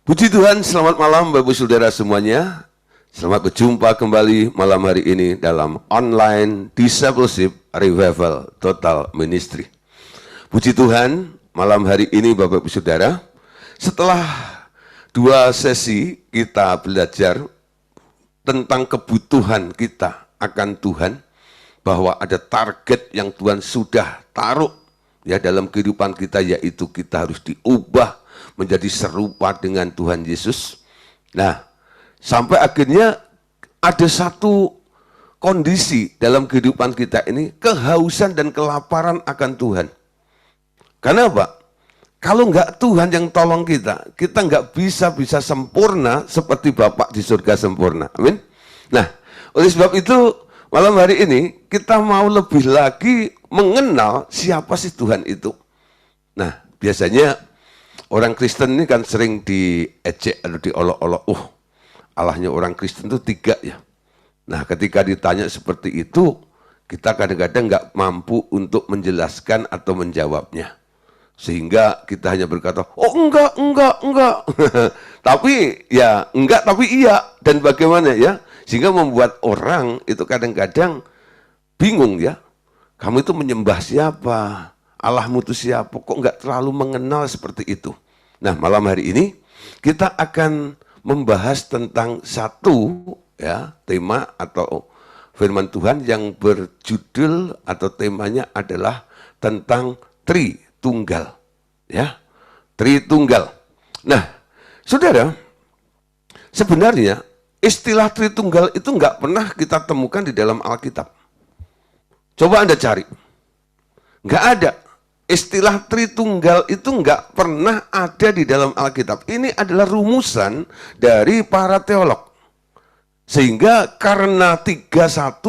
Puji Tuhan, selamat malam Bapak Saudara semuanya. Selamat berjumpa kembali malam hari ini dalam online discipleship revival total ministry. Puji Tuhan, malam hari ini Bapak Ibu Saudara, setelah 2 sesi kita belajar tentang kebutuhan kita akan Tuhan, bahwa ada target yang Tuhan sudah taruh ya dalam kehidupan kita, yaitu kita harus diubah menjadi serupa dengan Tuhan Yesus. Nah, sampai akhirnya ada satu kondisi dalam kehidupan kita ini, kehausan dan kelaparan akan Tuhan. Karena apa? Kalau enggak Tuhan yang tolong kita enggak bisa sempurna seperti Bapa di surga sempurna. Amin. Nah, oleh sebab itu malam hari ini kita mau lebih lagi mengenal siapa sih Tuhan itu. Nah, biasanya orang Kristen ini kan sering diejek atau diolok-olok. Allahnya orang Kristen itu 3 ya. Nah, ketika ditanya seperti itu, kita kadang-kadang nggak mampu untuk menjelaskan atau menjawabnya. Sehingga kita hanya berkata, oh enggak. Tapi ya enggak, tapi iya. Dan bagaimana ya? Sehingga membuat orang itu kadang-kadang bingung ya. Kamu itu menyembah siapa? Allahmu itu siapa? Kok enggak terlalu mengenal seperti itu? Nah, malam hari ini kita akan membahas tentang satu ya tema atau firman Tuhan yang berjudul atau temanya adalah tentang Tritunggal ya, Tritunggal. Nah, Saudara, sebenarnya istilah Tritunggal itu enggak pernah kita temukan di dalam Alkitab. Coba Anda cari, enggak ada. Istilah Tritunggal itu enggak pernah ada di dalam Alkitab. Ini adalah rumusan dari para teolog. Sehingga karena 3113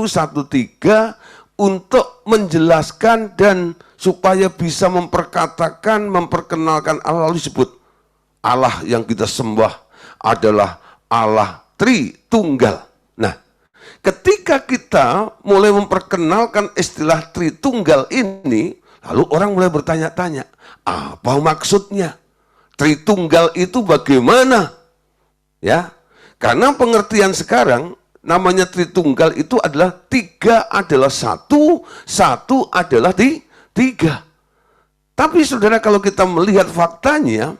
untuk menjelaskan dan supaya bisa memperkenalkan Allah, lalu disebut Allah yang kita sembah adalah Allah Tritunggal. Nah, ketika kita mulai memperkenalkan istilah Tritunggal ini, lalu orang mulai bertanya-tanya, apa maksudnya? Tritunggal itu bagaimana? Ya, karena pengertian sekarang namanya Tritunggal itu adalah 3 adalah 1, 1 adalah 3. Tapi saudara, kalau kita melihat faktanya,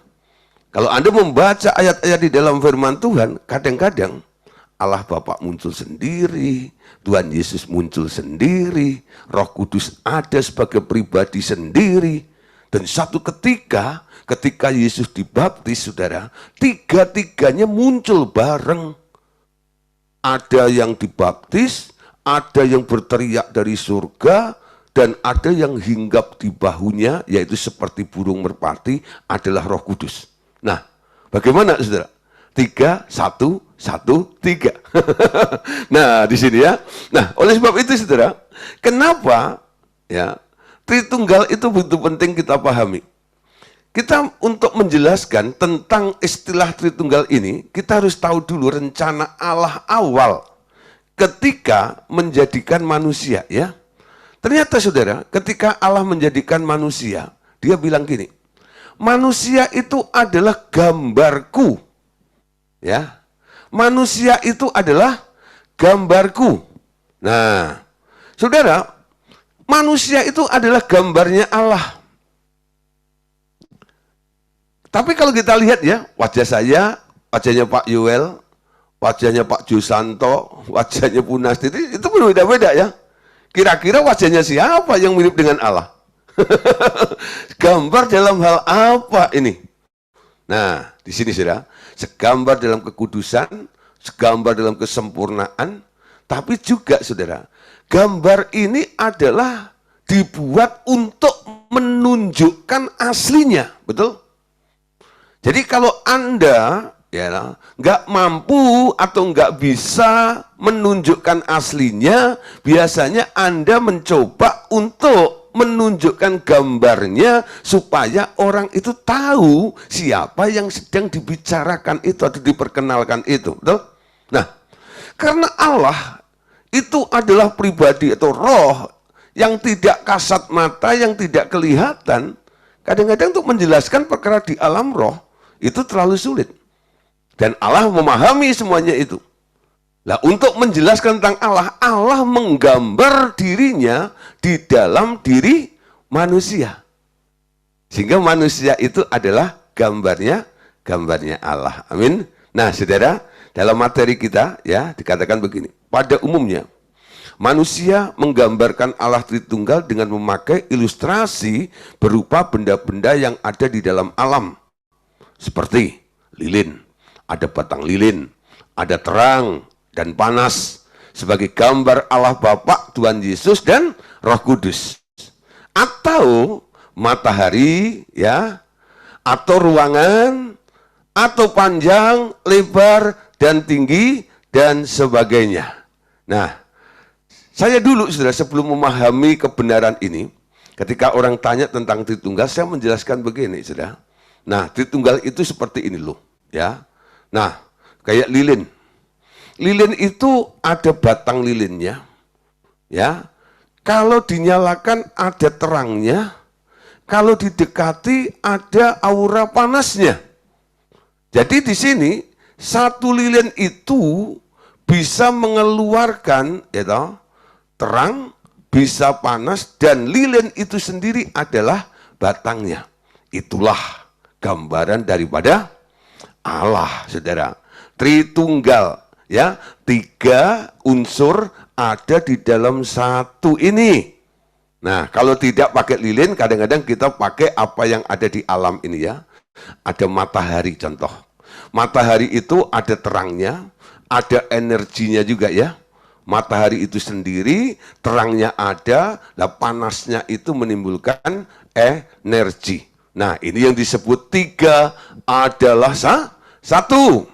kalau Anda membaca ayat-ayat di dalam firman Tuhan, kadang-kadang Allah Bapa muncul sendiri, Tuhan Yesus muncul sendiri, Roh Kudus ada sebagai pribadi sendiri. Dan satu ketika Yesus dibaptis, saudara, 3-3-nya muncul bareng. Ada yang dibaptis, ada yang berteriak dari surga, dan ada yang hinggap di bahunya, yaitu seperti burung merpati, adalah Roh Kudus. Nah, bagaimana saudara? 3, 1, 1, 3. Nah, di sini ya. Nah, oleh sebab itu saudara, kenapa ya Tritunggal itu begitu penting kita pahami. Kita untuk menjelaskan tentang istilah Tritunggal ini, kita harus tahu dulu rencana Allah awal ketika menjadikan manusia ya. Ternyata saudara, ketika Allah menjadikan manusia, dia bilang gini, manusia itu adalah gambarku. Ya, manusia itu adalah gambarku. Nah, saudara, manusia itu adalah gambarnya Allah. Tapi kalau kita lihat ya, wajah saya, wajahnya Pak Yuel, wajahnya Pak Josanto, wajahnya Bu Nastiti, itu berbeda-beda ya. Kira-kira wajahnya siapa yang mirip dengan Allah? Gambar dalam hal apa ini? Nah, di sini saudara, segambar dalam kekudusan, segambar dalam kesempurnaan, tapi juga saudara, gambar ini adalah dibuat untuk menunjukkan aslinya, betul? Jadi kalau Anda ya nggak mampu atau nggak bisa menunjukkan aslinya, biasanya Anda mencoba untuk menunjukkan gambarnya supaya orang itu tahu siapa yang sedang dibicarakan itu atau diperkenalkan itu, betul? Nah, karena Allah itu adalah pribadi atau roh yang tidak kasat mata, yang tidak kelihatan, kadang-kadang untuk menjelaskan perkara di alam roh itu terlalu sulit. Dan Allah memahami semuanya itu. Nah, untuk menjelaskan tentang Allah, Allah menggambar dirinya di dalam diri manusia. Sehingga manusia itu adalah gambarnya Allah. Amin. Nah, saudara, dalam materi kita ya dikatakan begini. Pada umumnya, manusia menggambarkan Allah Tritunggal dengan memakai ilustrasi berupa benda-benda yang ada di dalam alam. Seperti lilin, ada batang lilin, ada terang dan panas sebagai gambar Allah Bapa, Tuhan Yesus dan Roh Kudus. Atau matahari ya, atau ruangan, atau panjang, lebar dan tinggi dan sebagainya. Nah, saya dulu saudara sebelum memahami kebenaran ini, ketika orang tanya tentang Tritunggal, saya menjelaskan begini saudara. Nah, Tritunggal itu seperti ini loh, ya. Nah, kayak lilin. Lilin itu ada batang lilinnya, ya. Kalau dinyalakan ada terangnya, kalau didekati ada aura panasnya. Jadi di sini satu lilin itu bisa mengeluarkan, ya, terang, bisa panas, dan lilin itu sendiri adalah batangnya. Itulah gambaran daripada Allah, saudara. Tritunggal, ya, 3 unsur ada di dalam satu ini. Nah, kalau tidak pakai lilin, kadang-kadang kita pakai apa yang ada di alam ini ya. Ada matahari contoh. Matahari itu ada terangnya, ada energinya juga ya. Matahari itu sendiri, terangnya ada, nah panasnya itu menimbulkan energi. Nah, ini yang disebut 3 adalah satu.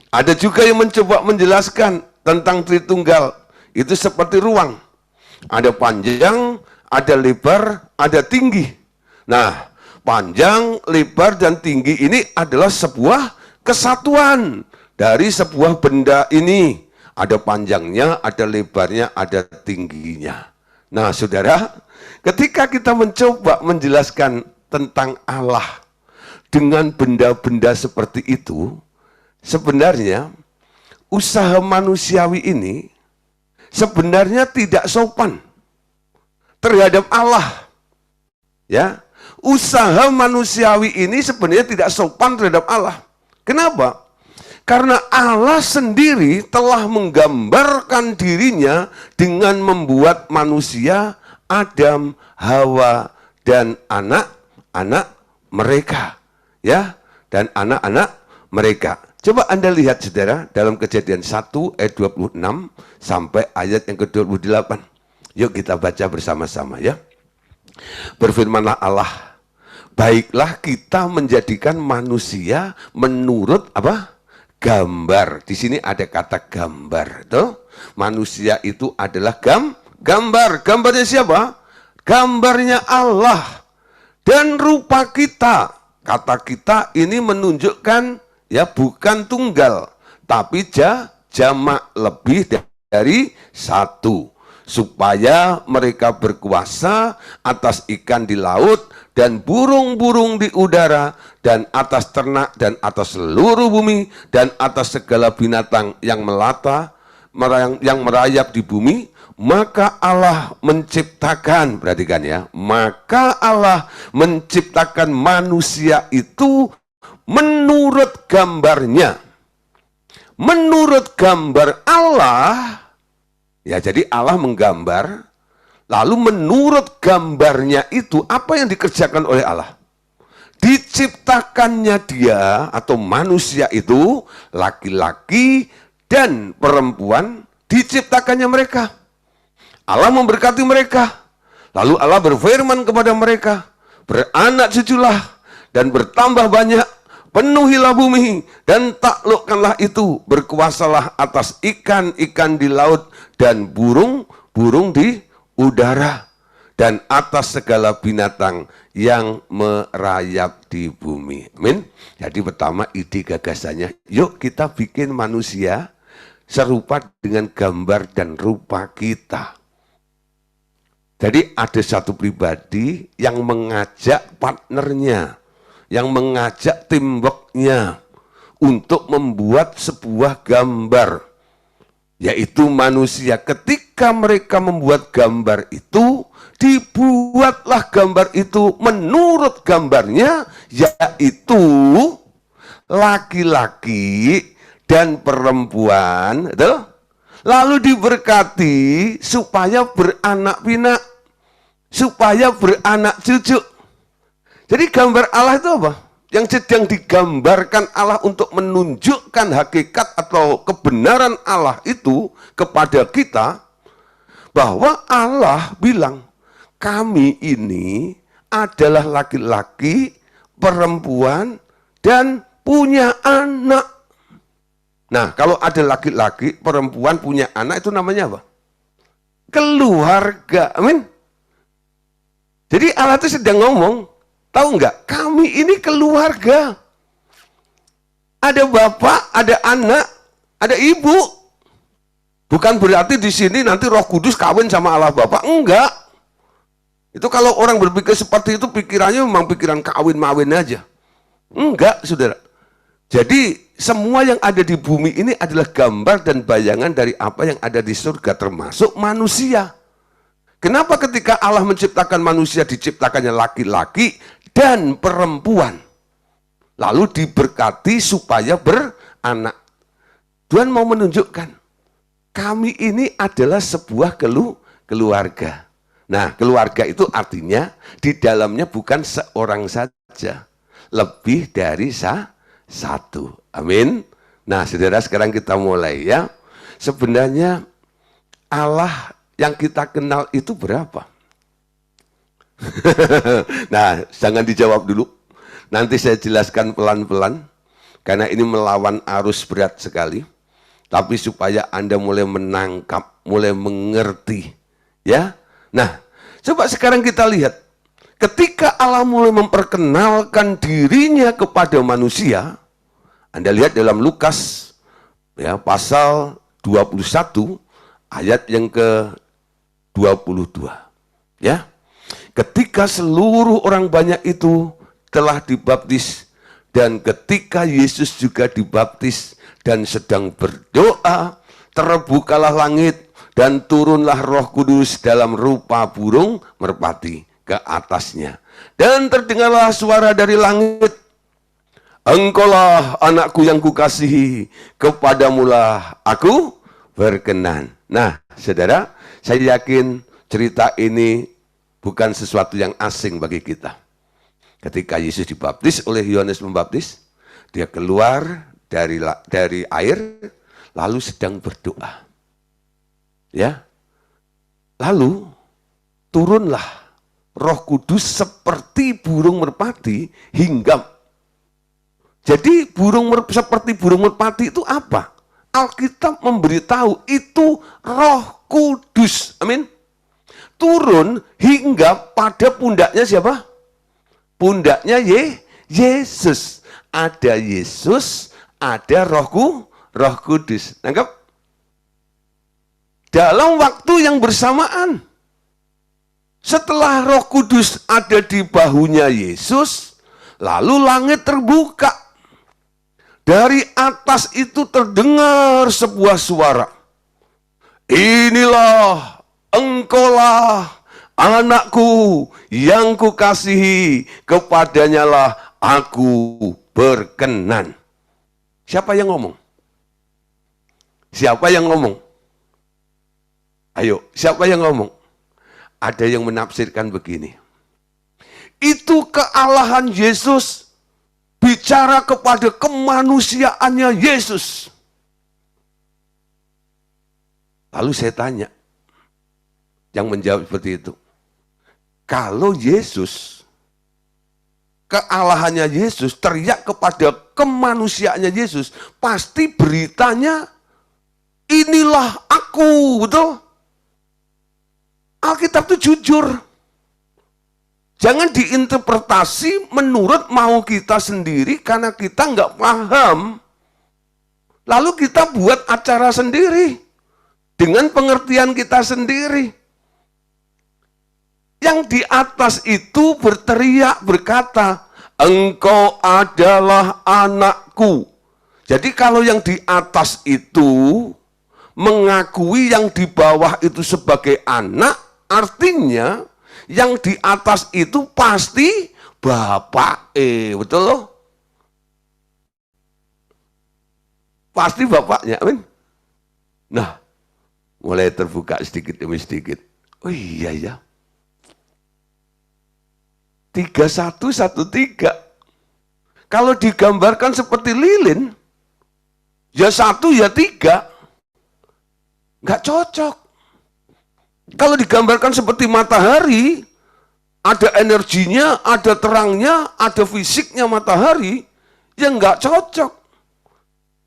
Ada juga yang mencoba menjelaskan tentang Tritunggal. Itu seperti ruang. Ada panjang, ada lebar, ada tinggi. Nah, panjang, lebar, dan tinggi ini adalah sebuah kesatuan dari sebuah benda ini. Ada panjangnya, ada lebarnya, ada tingginya. Nah, saudara, ketika kita mencoba menjelaskan tentang Allah dengan benda-benda seperti itu, sebenarnya usaha manusiawi ini sebenarnya tidak sopan terhadap Allah. Ya, usaha manusiawi ini sebenarnya tidak sopan terhadap Allah. Kenapa? Karena Allah sendiri telah menggambarkan dirinya dengan membuat manusia, Adam, Hawa, dan anak-anak mereka. Ya, dan anak-anak mereka. Coba Anda lihat saudara dalam Kejadian 1 ayat 26 sampai ayat yang ke-28. Yuk kita baca bersama-sama ya. Berfirmanlah Allah, baiklah kita menjadikan manusia menurut apa? Gambar. Di sini ada kata gambar, tuh. Manusia itu adalah gambar. Gambarnya siapa? Gambarnya Allah. Dan rupa kita. Kata kita ini menunjukkan ya bukan tunggal, tapi jamak, lebih dari satu. Supaya mereka berkuasa atas ikan di laut dan burung-burung di udara dan atas ternak dan atas seluruh bumi dan atas segala binatang yang melata, yang merayap di bumi. Maka Allah menciptakan, perhatikan ya, maka Allah menciptakan manusia itu menurut gambarnya. Menurut gambar Allah. Ya, jadi Allah menggambar, lalu menurut gambarnya itu, apa yang dikerjakan oleh Allah? Diciptakannya dia atau manusia itu, laki-laki dan perempuan, diciptakannya mereka. Allah memberkati mereka. Lalu Allah berfirman kepada mereka, beranak cuculah dan bertambah banyak, penuhilah bumi dan taklukkanlah itu, berkuasalah atas ikan-ikan di laut dan burung-burung di udara dan atas segala binatang yang merayap di bumi. Amin. Jadi pertama ide gagasannya, yuk kita bikin manusia serupa dengan gambar dan rupa kita. Jadi ada satu pribadi yang mengajak partnernya, yang mengajak teamworknya untuk membuat sebuah gambar, yaitu manusia. Ketika mereka membuat gambar itu, dibuatlah gambar itu menurut gambarnya, yaitu laki-laki dan perempuan, betul? Lalu diberkati supaya beranak pinak, supaya beranak cucu. Jadi gambar Allah itu apa? Yang sedang digambarkan Allah untuk menunjukkan hakikat atau kebenaran Allah itu kepada kita, bahwa Allah bilang, kami ini adalah laki-laki, perempuan, dan punya anak. Nah, kalau ada laki-laki, perempuan, punya anak, itu namanya apa? Keluarga. Amin. Jadi Allah itu sedang ngomong, tahu nggak? Kami ini keluarga. Ada bapak, ada anak, ada ibu. Bukan berarti di sini nanti Roh Kudus kawin sama Allah Bapa. Enggak. Itu kalau orang berpikir seperti itu, pikirannya memang pikiran kawin-mawin aja. Enggak, saudara. Jadi semua yang ada di bumi ini adalah gambar dan bayangan dari apa yang ada di surga, termasuk manusia. Kenapa ketika Allah menciptakan manusia, diciptakannya laki-laki dan perempuan, lalu diberkati supaya beranak? Tuhan mau menunjukkan, kami ini adalah sebuah keluarga. Nah, keluarga itu artinya di dalamnya bukan seorang saja, lebih dari satu. Amin. Nah, saudara, sekarang kita mulai ya. Sebenarnya Allah yang kita kenal itu berapa? Nah, jangan dijawab dulu. Nanti saya jelaskan pelan-pelan, karena ini melawan arus berat sekali. Tapi supaya Anda mulai menangkap, mulai mengerti. Ya. Nah, coba sekarang kita lihat. Ketika Allah mulai memperkenalkan dirinya kepada manusia, Anda lihat dalam Lukas ya, pasal 21 ayat yang ke-22. Ya. Ketika seluruh orang banyak itu telah dibaptis, dan ketika Yesus juga dibaptis dan sedang berdoa, terbukalah langit dan turunlah Roh Kudus dalam rupa burung merpati ke atasnya. Dan terdengarlah suara dari langit, Engkaulah anakku yang kukasihi, kepadamulah aku berkenan. Nah, saudara, saya yakin cerita ini bukan sesuatu yang asing bagi kita. Ketika Yesus dibaptis oleh Yohanes Pembaptis, dia keluar dari air, lalu sedang berdoa. Ya, lalu turunlah Roh Kudus seperti burung merpati hinggap. Jadi seperti burung merpati itu apa? Alkitab memberitahu itu Roh Kudus. Amin. Turun hinggap pada pundaknya siapa? Pundaknya Yesus. Ada Yesus, ada Roh Kudus. Nangkep? Dalam waktu yang bersamaan. Setelah Roh Kudus ada di bahunya Yesus, lalu langit terbuka. Dari atas itu terdengar sebuah suara. Inilah, engkaulah anakku yang kukasihi, kepadanyalah aku berkenan. Siapa yang ngomong? Siapa yang ngomong? Ayo, siapa yang ngomong? Ada yang menafsirkan begini. Itu kealahan Yesus bicara kepada kemanusiaannya Yesus. Lalu saya tanya, yang menjawab seperti itu, kalau Yesus, kealahannya Yesus teriak kepada kemanusiaannya Yesus, pasti beritanya, inilah aku, betul? Alkitab itu jujur. Jangan diinterpretasi menurut mau kita sendiri karena kita nggak paham. Lalu kita buat acara sendiri dengan pengertian kita sendiri. Yang di atas itu berteriak berkata, engkau adalah anakku. Jadi kalau yang di atas itu mengakui yang di bawah itu sebagai anak, artinya yang di atas itu pasti bapak, betul loh? Pasti bapaknya, amin. Nah, mulai terbuka sedikit demi sedikit. Oh iya ya. 3113. Kalau digambarkan seperti lilin, ya 1 ya 3. Nggak cocok. Kalau digambarkan seperti matahari, ada energinya, ada terangnya, ada fisiknya matahari, ya nggak cocok.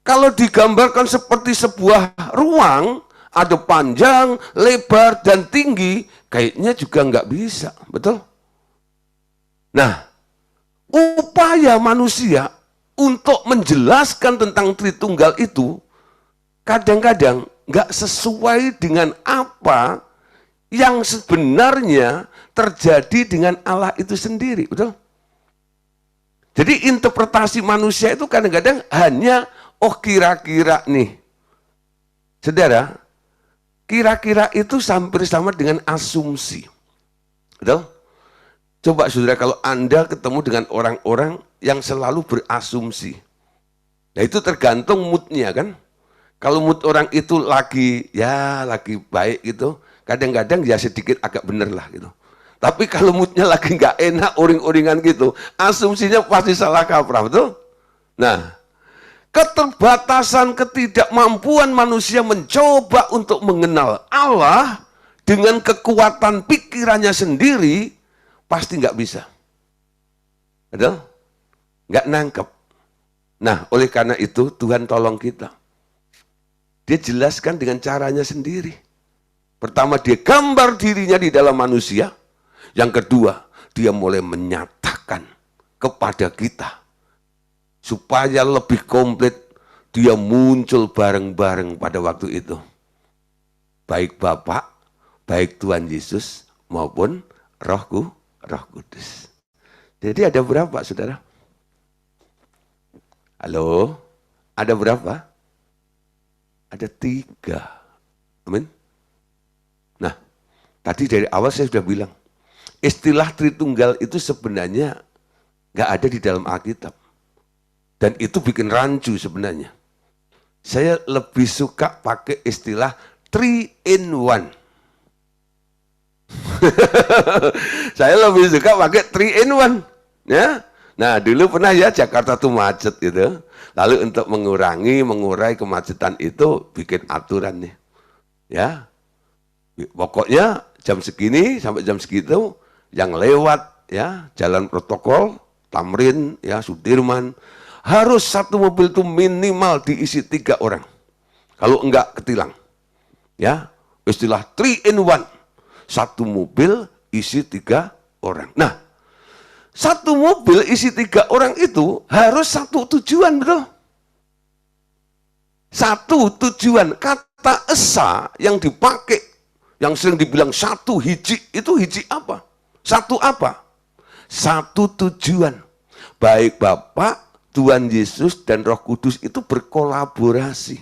Kalau digambarkan seperti sebuah ruang, ada panjang, lebar, dan tinggi, kayaknya juga nggak bisa, betul? Nah, upaya manusia untuk menjelaskan tentang Tritunggal itu, kadang-kadang nggak sesuai dengan apa yang sebenarnya terjadi dengan Allah itu sendiri, betul? Jadi interpretasi manusia itu kadang-kadang hanya, oh kira-kira nih. Saudara, kira-kira itu hampir sama dengan asumsi. Betul? Coba saudara, kalau Anda ketemu dengan orang-orang yang selalu berasumsi. Nah itu tergantung moodnya kan. Kalau mood orang itu lagi baik gitu, kadang-kadang ya sedikit agak bener lah gitu. Tapi kalau moodnya lagi nggak enak, uring-uringan gitu, asumsinya pasti salah kaprah, betul? Nah, keterbatasan, ketidakmampuan manusia mencoba untuk mengenal Allah dengan kekuatan pikirannya sendiri, pasti nggak bisa. Betul? Nggak nangkep. Nah, oleh karena itu Tuhan tolong kita. Dia jelaskan dengan caranya sendiri. Pertama, dia gambar dirinya di dalam manusia. Yang kedua, dia mulai menyatakan kepada kita. Supaya lebih komplit, dia muncul bareng-bareng pada waktu itu. Baik Bapa, baik Tuhan Yesus, maupun Roh Kudus. Jadi ada berapa, saudara? Halo? Ada berapa? Ada 3. Amin. Nah, tadi dari awal saya sudah bilang, istilah Tritunggal itu sebenarnya nggak ada di dalam Alkitab. Dan itu bikin rancu sebenarnya. Saya lebih suka pakai istilah 3 in 1. Saya lebih suka pakai 3 in 1. Ya. Nah, dulu pernah ya Jakarta tuh macet gitu. Lalu untuk mengurai kemacetan itu bikin aturan nih. Ya. Pokoknya jam segini sampai jam segitu yang lewat ya, jalan protokol, Tamrin ya, Sudirman, harus satu mobil itu minimal diisi 3 orang. Kalau enggak ketilang. Ya, istilah 3 in 1. Satu mobil isi 3 orang. Nah, satu mobil isi 3 orang itu harus satu tujuan, betul? Satu tujuan. Kata esa yang dipakai, yang sering dibilang satu hiji, itu hiji apa? Satu apa? Satu tujuan. Baik Bapa, Tuhan Yesus, dan Roh Kudus itu berkolaborasi.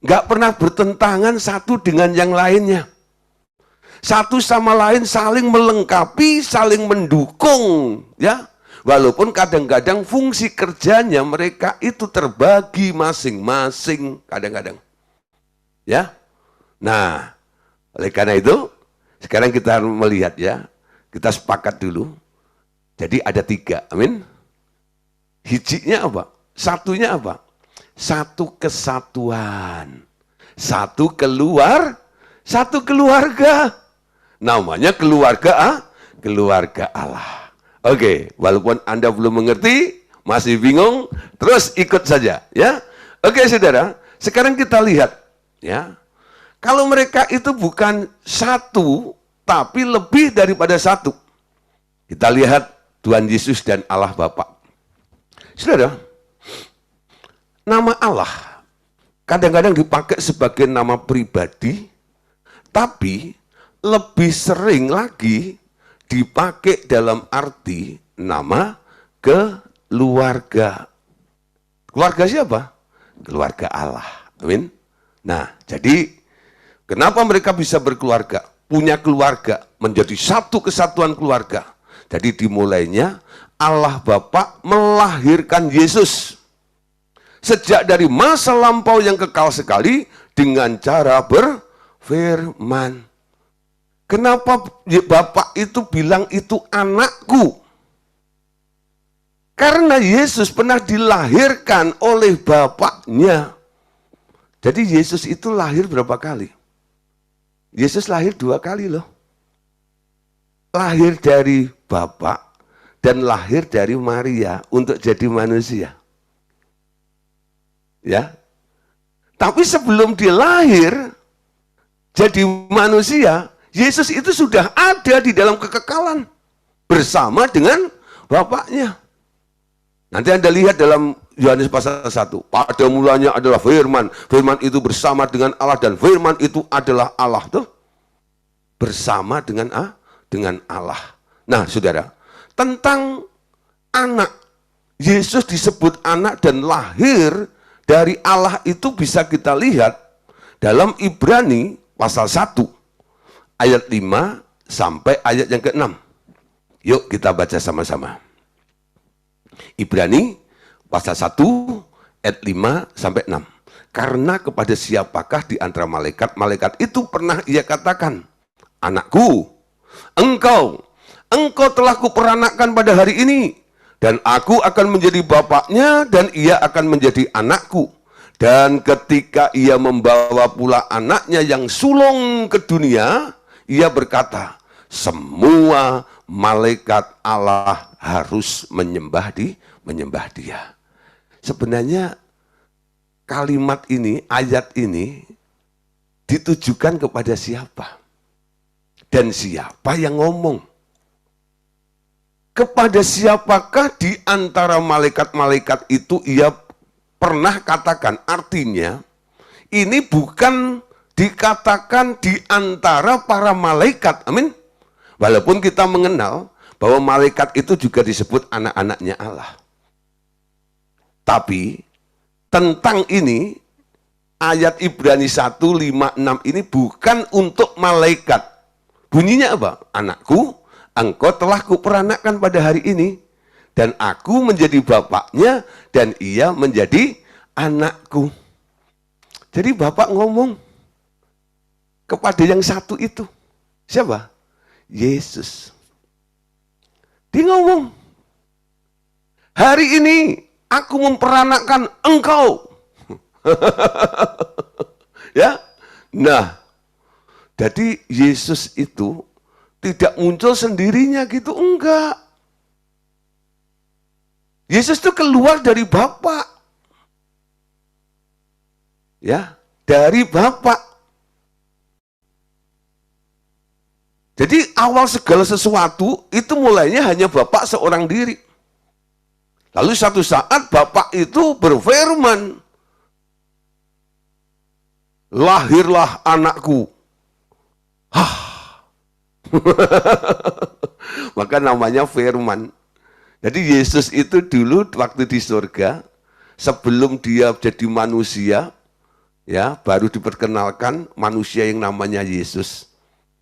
Nggak pernah bertentangan satu dengan yang lainnya. Satu sama lain saling melengkapi, saling mendukung, ya. Walaupun kadang-kadang fungsi kerjanya mereka itu terbagi masing-masing kadang-kadang. Ya. Nah, oleh karena itu sekarang kita harus melihat ya. Kita sepakat dulu. Jadi ada 3, amin. Hijinya apa? Satunya apa? Satu kesatuan. Satu keluarga. Namanya keluarga Allah. Oke, walaupun Anda belum mengerti, masih bingung, terus ikut saja ya. Oke, saudara, sekarang kita lihat ya. Kalau mereka itu bukan satu, tapi lebih daripada satu. Kita lihat Tuhan Yesus dan Allah Bapa. Saudara, nama Allah kadang-kadang dipakai sebagai nama pribadi, tapi lebih sering lagi dipakai dalam arti nama keluarga. Keluarga siapa? Keluarga Allah. Amin. Nah, jadi kenapa mereka bisa berkeluarga? Punya keluarga, menjadi satu kesatuan keluarga. Jadi dimulainya Allah Bapa melahirkan Yesus. Sejak dari masa lampau yang kekal sekali dengan cara berfirman. Kenapa Bapak itu bilang itu anakku? Karena Yesus pernah dilahirkan oleh Bapaknya. Jadi Yesus itu lahir berapa kali? Yesus lahir 2 kali loh. Lahir dari Bapak dan lahir dari Maria untuk jadi manusia. Ya. Tapi sebelum dia lahir jadi manusia, Yesus itu sudah ada di dalam kekekalan bersama dengan Bapaknya. Nanti Anda lihat dalam Yohanes pasal 1. Pada mulanya adalah firman. Firman itu bersama dengan Allah dan firman itu adalah Allah tuh. Bersama dengan Allah. Nah, Saudara, tentang anak. Yesus disebut anak dan lahir dari Allah itu bisa kita lihat dalam Ibrani pasal 1 ayat 5 sampai ayat yang ke-6. Yuk kita baca sama-sama. Ibrani pasal 1 ayat 5 sampai 6. Karena kepada siapakah di antara malaikat itu pernah ia katakan, anakku, engkau telah kuperanakkan pada hari ini, dan aku akan menjadi bapaknya dan ia akan menjadi anakku. Dan ketika ia membawa pula anaknya yang sulung ke dunia, ia berkata, semua malaikat Allah harus menyembah dia. Sebenarnya kalimat ini, ayat ini ditujukan kepada siapa? Dan siapa yang ngomong? Kepada siapakah di antara malaikat-malaikat itu ia pernah katakan? Artinya, ini bukan dikatakan di antara para malaikat. Amin. Walaupun kita mengenal bahwa malaikat itu juga disebut anak-anaknya Allah. Tapi tentang ini, ayat Ibrani 1, 5, 6 ini bukan untuk malaikat. Bunyinya apa? Anakku, engkau telah kuperanakkan pada hari ini, dan aku menjadi bapaknya, dan ia menjadi anakku. Jadi Bapak ngomong kepada yang satu itu. Siapa? Yesus. Dia ngomong, hari ini aku memperanakkan engkau. Ya. Nah, jadi Yesus itu tidak muncul sendirinya gitu, enggak. Yesus itu keluar dari Bapa. Ya, dari Bapa. Jadi awal segala sesuatu itu mulainya hanya Bapak seorang diri. Lalu satu saat Bapak itu berfirman, lahirlah anakku. Maka namanya firman. Jadi Yesus itu dulu waktu di surga, sebelum dia jadi manusia, ya baru diperkenalkan manusia yang namanya Yesus.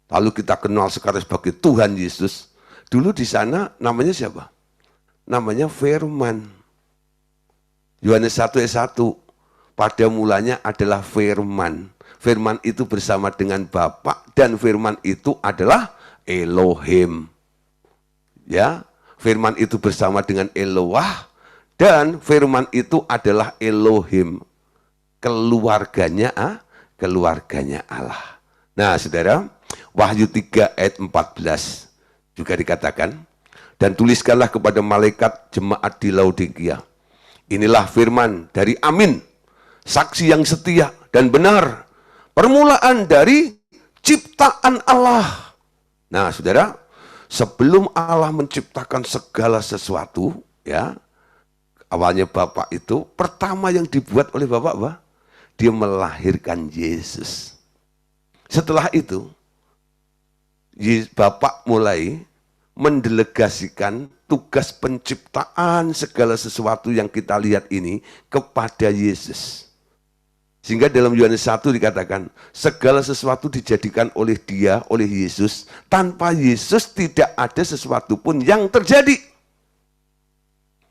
Lalu kita kenal sekarang sebagai Tuhan Yesus. Dulu di sana namanya siapa? Namanya firman. Yohanes 1 ayat 1. Pada mulanya adalah firman. Firman itu bersama dengan Bapa, dan firman itu adalah Elohim. Ya, firman itu bersama dengan Eloah, dan firman itu adalah Elohim. Keluarganya Allah. Nah, Saudara, Wahyu 3 ayat 14 juga dikatakan, dan tuliskanlah kepada malaikat jemaat di Laodikia. Inilah firman dari Amin, saksi yang setia dan benar, permulaan dari ciptaan Allah. Nah, Saudara, sebelum Allah menciptakan segala sesuatu, ya, awalnya Bapak itu, pertama yang dibuat oleh Bapak apa? Dia melahirkan Yesus. Setelah itu, Bapak mulai mendelegasikan tugas penciptaan segala sesuatu yang kita lihat ini kepada Yesus. Sehingga dalam Yohanes 1 dikatakan, segala sesuatu dijadikan oleh Dia, oleh Yesus. Tanpa Yesus tidak ada sesuatu pun yang terjadi.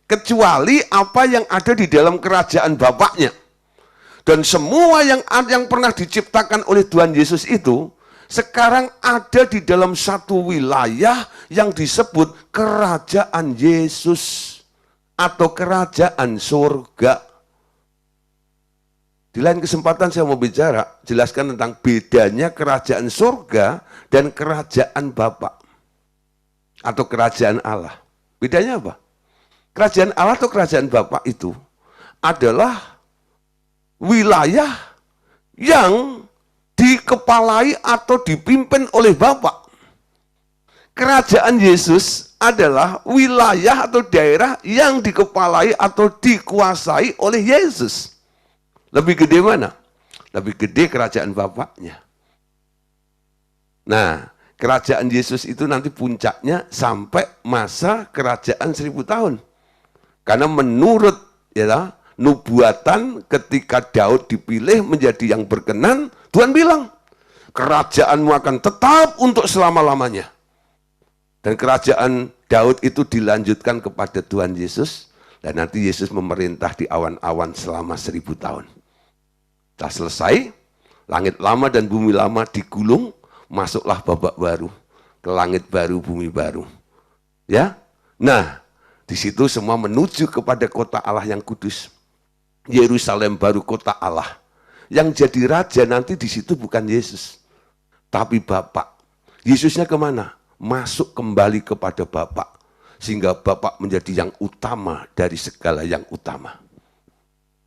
Kecuali apa yang ada di dalam kerajaan Bapaknya. Dan semua yang pernah diciptakan oleh Tuhan Yesus itu, sekarang ada di dalam satu wilayah yang disebut kerajaan Yesus. Atau kerajaan surga. Di lain kesempatan saya mau bicara, jelaskan tentang bedanya kerajaan surga dan kerajaan Bapa. Atau kerajaan Allah. Bedanya apa? Kerajaan Allah atau kerajaan Bapa itu adalah wilayah yang dikepalai atau dipimpin oleh Bapa. Kerajaan Yesus adalah wilayah atau daerah yang dikepalai atau dikuasai oleh Yesus. Lebih gede mana? Lebih gede kerajaan Bapaknya. Nah, kerajaan Yesus itu nanti puncaknya sampai masa kerajaan 1000 tahun. Karena menurut nubuatan ketika Daud dipilih menjadi yang berkenan, Tuhan bilang, kerajaanmu akan tetap untuk selama-lamanya. Dan kerajaan Daud itu dilanjutkan kepada Tuhan Yesus, dan nanti Yesus memerintah di awan-awan selama 1000 tahun. Setelah selesai, langit lama dan bumi lama digulung, masuklah babak baru, ke langit baru, bumi baru. Ya, nah, di situ semua menuju kepada kota Allah yang kudus. Yerusalem baru kota Allah. Yang jadi raja nanti di situ bukan Yesus, tapi Bapa. Yesusnya kemana? Masuk kembali kepada Bapa. Sehingga Bapa menjadi yang utama dari segala yang utama.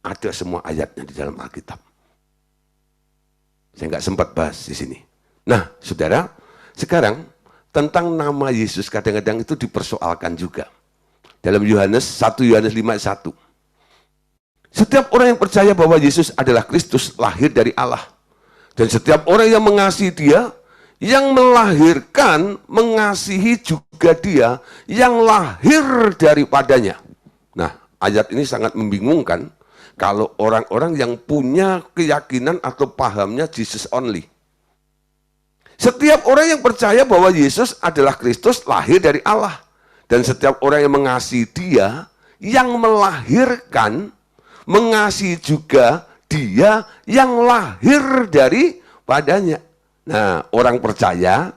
Ada semua ayatnya di dalam Alkitab. Saya nggak sempat bahas di sini. Nah, saudara, sekarang tentang nama Yesus kadang-kadang itu dipersoalkan juga. Dalam 1 Yohanes 5:1. Setiap orang yang percaya bahwa Yesus adalah Kristus lahir dari Allah. Dan setiap orang yang mengasihi Dia, yang melahirkan, mengasihi juga Dia yang lahir daripadanya. Nah, ayat ini sangat membingungkan kalau orang-orang yang punya keyakinan atau pahamnya Jesus only. Setiap orang yang percaya bahwa Yesus adalah Kristus lahir dari Allah. Dan setiap orang yang mengasihi Dia, yang melahirkan, mengasihi juga Dia yang lahir daripadanya. Nah, orang percaya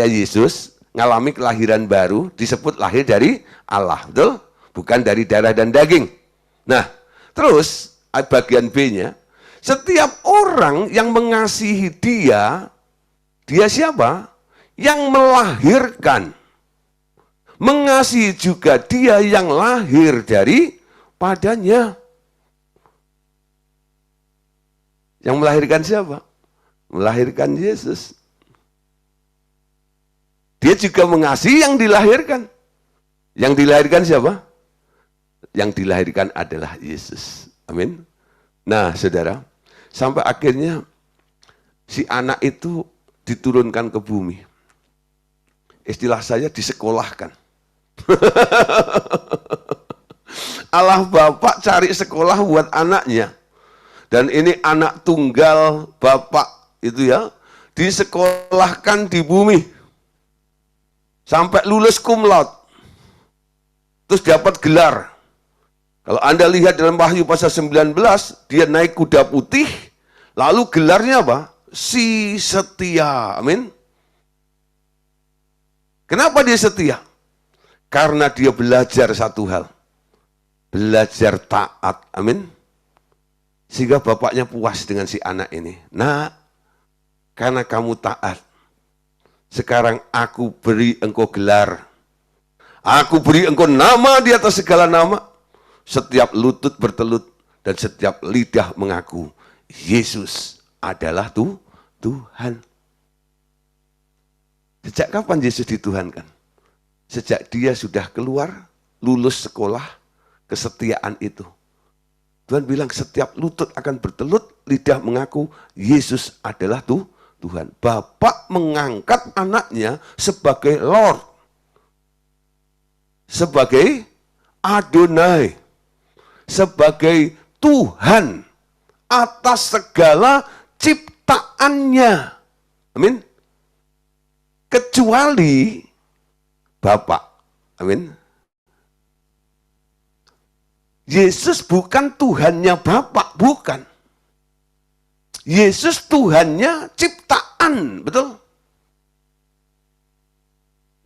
Yesus, ngalami kelahiran baru, disebut lahir dari Allah. Betul? Bukan dari darah dan daging. Nah, terus bagian B-nya, setiap orang yang mengasihi Dia siapa? Yang melahirkan. Mengasihi juga Dia yang lahir daripadanya. Yang melahirkan siapa? Melahirkan Yesus. Dia juga mengasihi yang dilahirkan. Yang dilahirkan siapa? Yang dilahirkan adalah Yesus. Amin. Nah, saudara, sampai akhirnya si anak itu diturunkan ke bumi. Istilah saya disekolahkan. Allah Bapak cari sekolah buat anaknya. Dan ini anak tunggal Bapak itu ya, disekolahkan di bumi. Sampai lulus cum laude. Terus dapat gelar. Kalau Anda lihat dalam Wahyu pasal 19, dia naik kuda putih, lalu gelarnya apa? Si setia. Amin. Kenapa dia setia? Karena dia belajar satu hal. Belajar taat. Amin. Sehingga bapaknya puas dengan si anak ini. Nah, karena kamu taat, sekarang aku beri engkau gelar. Aku beri engkau nama di atas segala nama. Setiap lutut bertelut dan setiap lidah mengaku Yesus adalah Tuhan. Sejak kapan Yesus dituhankan? Sejak dia sudah keluar, lulus sekolah, kesetiaan itu. Tuhan bilang setiap lutut akan bertelut, lidah mengaku Yesus adalah Tuhan. Bapa mengangkat anaknya sebagai Lord, sebagai Adonai, sebagai Tuhan atas segala ciptaannya. Amin. Kecuali Bapa. Amin. Yesus bukan Tuhannya Bapa, bukan. Yesus Tuhannya ciptaan, betul?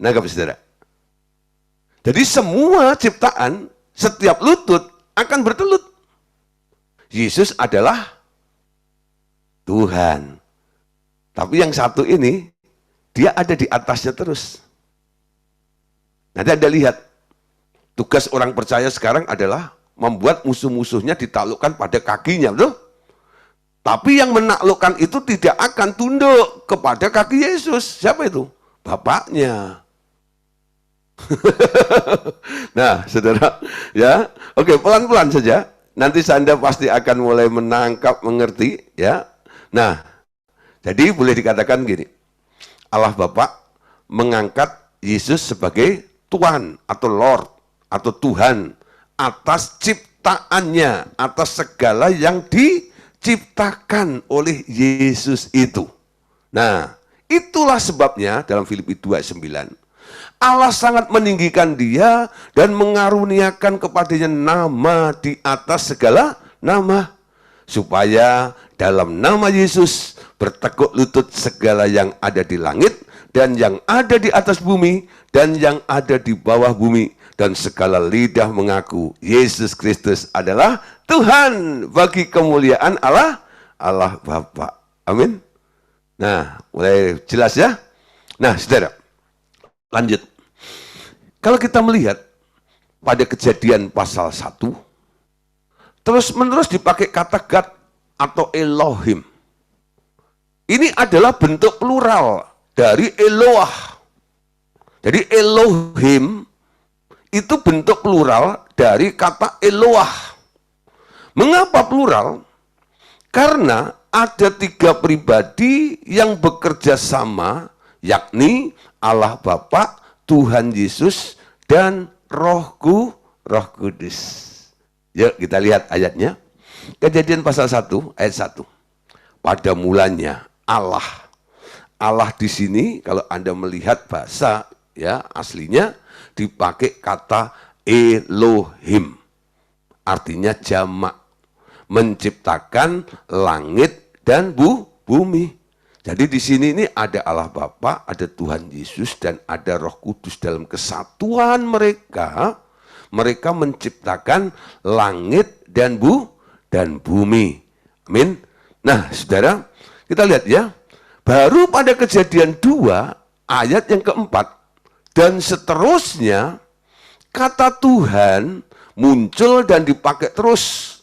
Nangkap saudara? Jadi semua ciptaan, setiap lutut akan bertelut. Yesus adalah Tuhan. Tapi yang satu ini, dia ada di atasnya terus. Nanti Anda lihat, tugas orang percaya sekarang adalah membuat musuh-musuhnya ditaklukkan pada kakinya, betul? Tapi yang menaklukkan itu tidak akan tunduk kepada kaki Yesus. Siapa itu? Bapaknya. Nah, saudara, ya, oke, pelan-pelan saja. Nanti Anda pasti akan mulai menangkap, mengerti, ya. Nah, jadi boleh dikatakan gini, Allah Bapa mengangkat Yesus sebagai Tuhan atau Lord atau Tuhan atas ciptaannya, atas segala yang diciptakan oleh Yesus itu. Nah, itulah sebabnya dalam Filipi 2:9 Allah sangat meninggikan dia dan mengaruniakan kepadanya nama di atas segala nama, supaya dalam nama Yesus bertekuk lutut segala yang ada di langit dan yang ada di atas bumi dan yang ada di bawah bumi, dan segala lidah mengaku Yesus Kristus adalah Tuhan bagi kemuliaan Allah Bapa. Amin. Nah, mulai jelas ya. Nah, saudara, lanjut. Kalau kita melihat pada Kejadian pasal 1, terus-menerus dipakai kata God atau Elohim. Ini adalah bentuk plural dari Eloah. Jadi Elohim itu bentuk plural dari kata Eloah. Mengapa plural? Karena ada 3 pribadi yang bekerja sama, yakni Allah Bapa, Tuhan Yesus, dan Roh Kudus. Yuk kita lihat ayatnya. Kejadian pasal 1 ayat 1. Pada mulanya Allah. Allah di sini kalau Anda melihat bahasa ya aslinya dipakai kata Elohim. Artinya jamak, menciptakan langit dan bumi. Jadi di sini ini ada Allah Bapa, ada Tuhan Yesus, dan ada Roh Kudus. Dalam kesatuan mereka, mereka menciptakan langit dan bumi. Amin. Nah, saudara, kita lihat ya. Baru pada Kejadian 2 ayat yang keempat dan seterusnya, kata Tuhan muncul dan dipakai terus.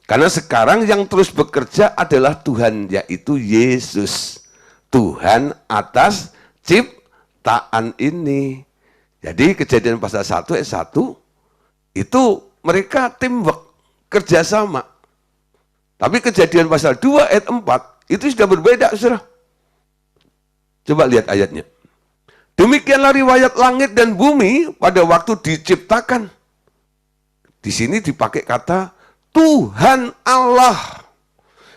Karena sekarang yang terus bekerja adalah Tuhan, yaitu Yesus. Tuhan atas ciptaan ini. Jadi Kejadian pasal 1 ayat 1, itu mereka teamwork, kerjasama. Tapi Kejadian pasal 2 ayat 4, itu sudah berbeda, saudara. Coba lihat ayatnya. Demikianlah riwayat langit dan bumi pada waktu diciptakan. Di sini dipakai kata Tuhan Allah.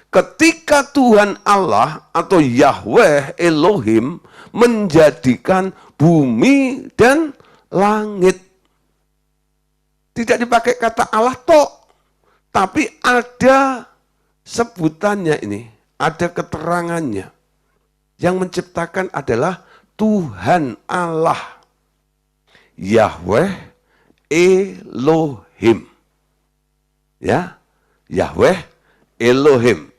Ketika Tuhan Allah atau Yahweh Elohim menjadikan bumi dan langit. Tidak dipakai kata Allah tok, tapi ada sebutannya ini, ada keterangannya. Yang menciptakan adalah Tuhan Allah. Yahweh Elohim. Ya, Yahweh Elohim.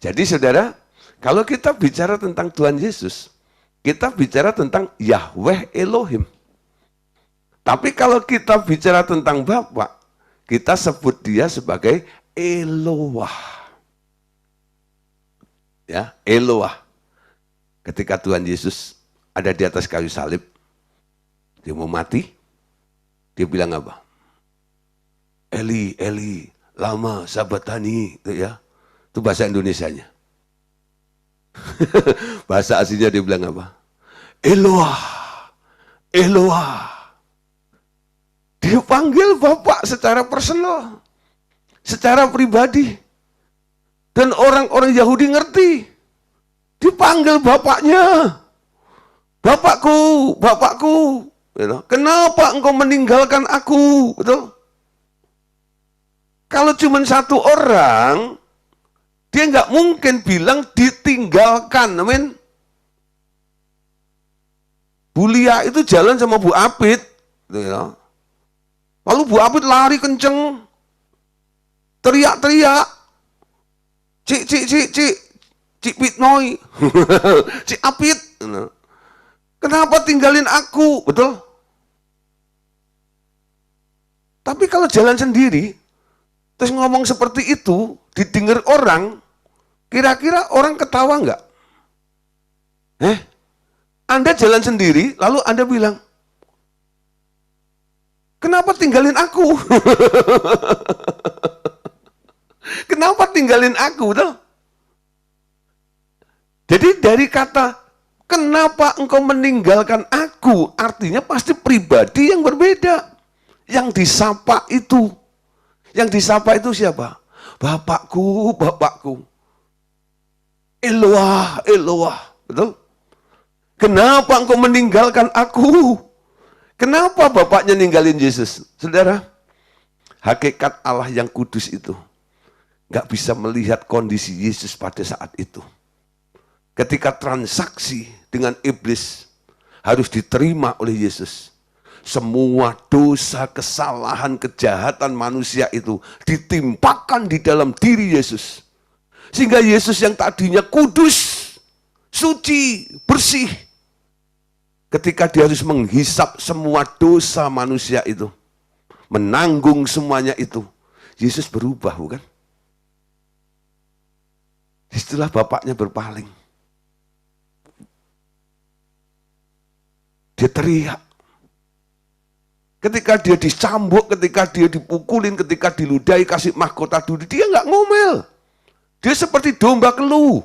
Jadi saudara, kalau kita bicara tentang Tuhan Yesus, kita bicara tentang Yahweh Elohim. Tapi kalau kita bicara tentang Bapa, kita sebut dia sebagai Eloah. Ya, Eloah. Ketika Tuhan Yesus ada di atas kayu salib, dia mau mati, dia bilang apa? Eli, Eli, lama sabatani, itu ya. Itu bahasa Indonesianya. Bahasa aslinya dia bilang apa? Eloah, Eloah. Dia panggil Bapak secara personal, secara pribadi. Dan orang-orang Yahudi ngerti. Dipanggil bapaknya. Bapakku, Bapakku. Kenapa engkau meninggalkan aku? Betul? Kalau cuma satu orang, dia nggak mungkin bilang ditinggalkan. Amin. Bu Lia itu jalan sama Bu Apit. Lalu Bu Apit lari kenceng. Teriak-teriak. Cik Pitnoy. Cik Apit. Kenapa tinggalin aku? Betul? Tapi kalau jalan sendiri, terus ngomong seperti itu, didengar orang, kira-kira orang ketawa nggak? Anda jalan sendiri, lalu Anda bilang, kenapa tinggalin aku? Kenapa tinggalin aku? Betul? Jadi dari kata, kenapa engkau meninggalkan aku? Artinya pasti pribadi yang berbeda. Yang disapa itu. Yang disapa itu siapa? Bapakku, Bapakku. Eloah, Eloah. Betul? Kenapa engkau meninggalkan aku? Kenapa Bapaknya ninggalin Yesus? Saudara, hakikat Allah yang kudus itu nggak bisa melihat kondisi Yesus pada saat itu. Ketika transaksi dengan iblis harus diterima oleh Yesus. Semua dosa, kesalahan, kejahatan manusia itu ditimpakan di dalam diri Yesus. Sehingga Yesus yang tadinya kudus, suci, bersih, ketika dia harus menghisap semua dosa manusia itu, menanggung semuanya itu, Yesus berubah, bukan? Istilah Bapaknya berpaling. Dia teriak. Ketika dia dicambuk, ketika dia dipukulin, ketika diludahi, kasih mahkota duri, dia nggak ngomel. Dia seperti domba keluh.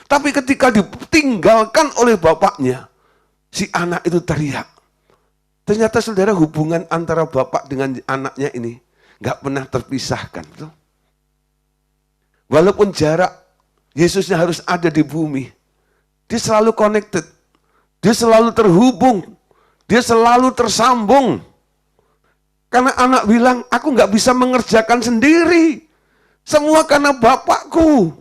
Tapi ketika ditinggalkan oleh Bapaknya, si anak itu teriak. Ternyata saudara, hubungan antara bapak dengan anaknya ini nggak pernah terpisahkan. Betul? Walaupun jarak Yesusnya harus ada di bumi, dia selalu connected, dia selalu terhubung, dia selalu tersambung. Karena anak bilang, aku nggak bisa mengerjakan sendiri, semua karena Bapakku.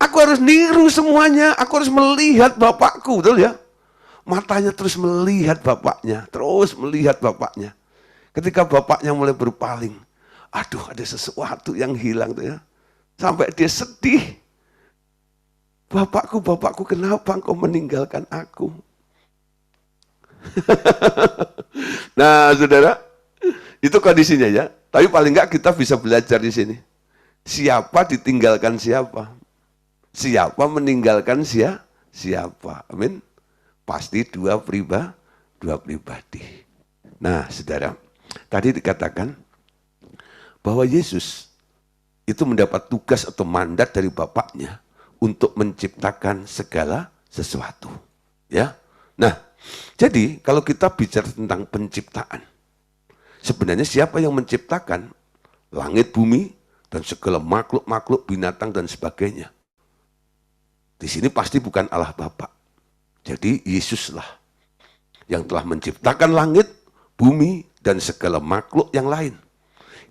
Aku harus niru semuanya, aku harus melihat Bapakku, betul ya? Matanya terus melihat Bapaknya, terus melihat Bapaknya. Ketika Bapaknya mulai berpaling, aduh ada sesuatu yang hilang tuh ya. Sampai dia sedih. Bapakku, Bapakku, kenapa engkau meninggalkan aku? Nah, saudara, itu kondisinya ya. Tapi paling enggak kita bisa belajar di sini. Siapa ditinggalkan siapa? Siapa meninggalkan siapa? Amin. Pasti dua pribadi. Nah, saudara, tadi dikatakan bahwa Yesus itu mendapat tugas atau mandat dari Bapaknya untuk menciptakan segala sesuatu. Ya. Nah, jadi kalau kita bicara tentang penciptaan, sebenarnya siapa yang menciptakan langit, bumi, dan segala makhluk-makhluk, binatang, dan sebagainya? Di sini pasti bukan Allah Bapa. Jadi Yesuslah yang telah menciptakan langit, bumi, dan segala makhluk yang lain.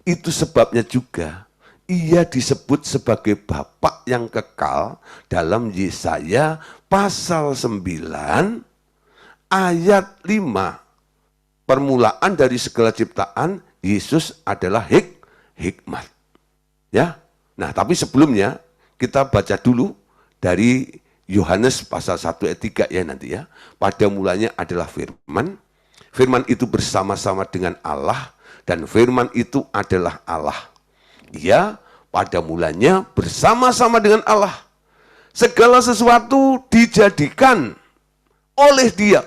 Itu sebabnya juga ia disebut sebagai Bapa yang kekal dalam Yesaya pasal 9 ayat 5. Permulaan dari segala ciptaan, Yesus adalah hikmat. Ya. Nah, tapi sebelumnya kita baca dulu dari Yohanes pasal 1 ayat 3 ya nanti ya. Pada mulanya adalah firman. Firman itu bersama-sama dengan Allah dan firman itu adalah Allah. Ia pada mulanya bersama-sama dengan Allah. Segala sesuatu dijadikan oleh Dia.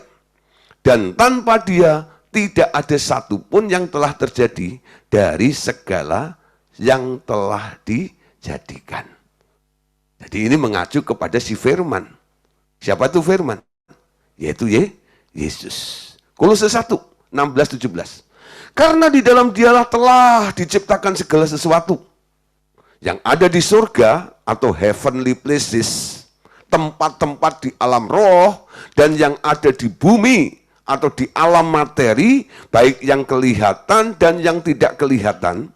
Dan tanpa Dia tidak ada satupun yang telah terjadi dari segala yang telah dijadikan. Jadi ini mengacu kepada si Firman. Siapa itu Firman? Yaitu Yesus. Kolose 1, 16-17. Karena di dalam dialah telah diciptakan segala sesuatu yang ada di surga atau heavenly places, tempat-tempat di alam roh, dan yang ada di bumi atau di alam materi, baik yang kelihatan dan yang tidak kelihatan,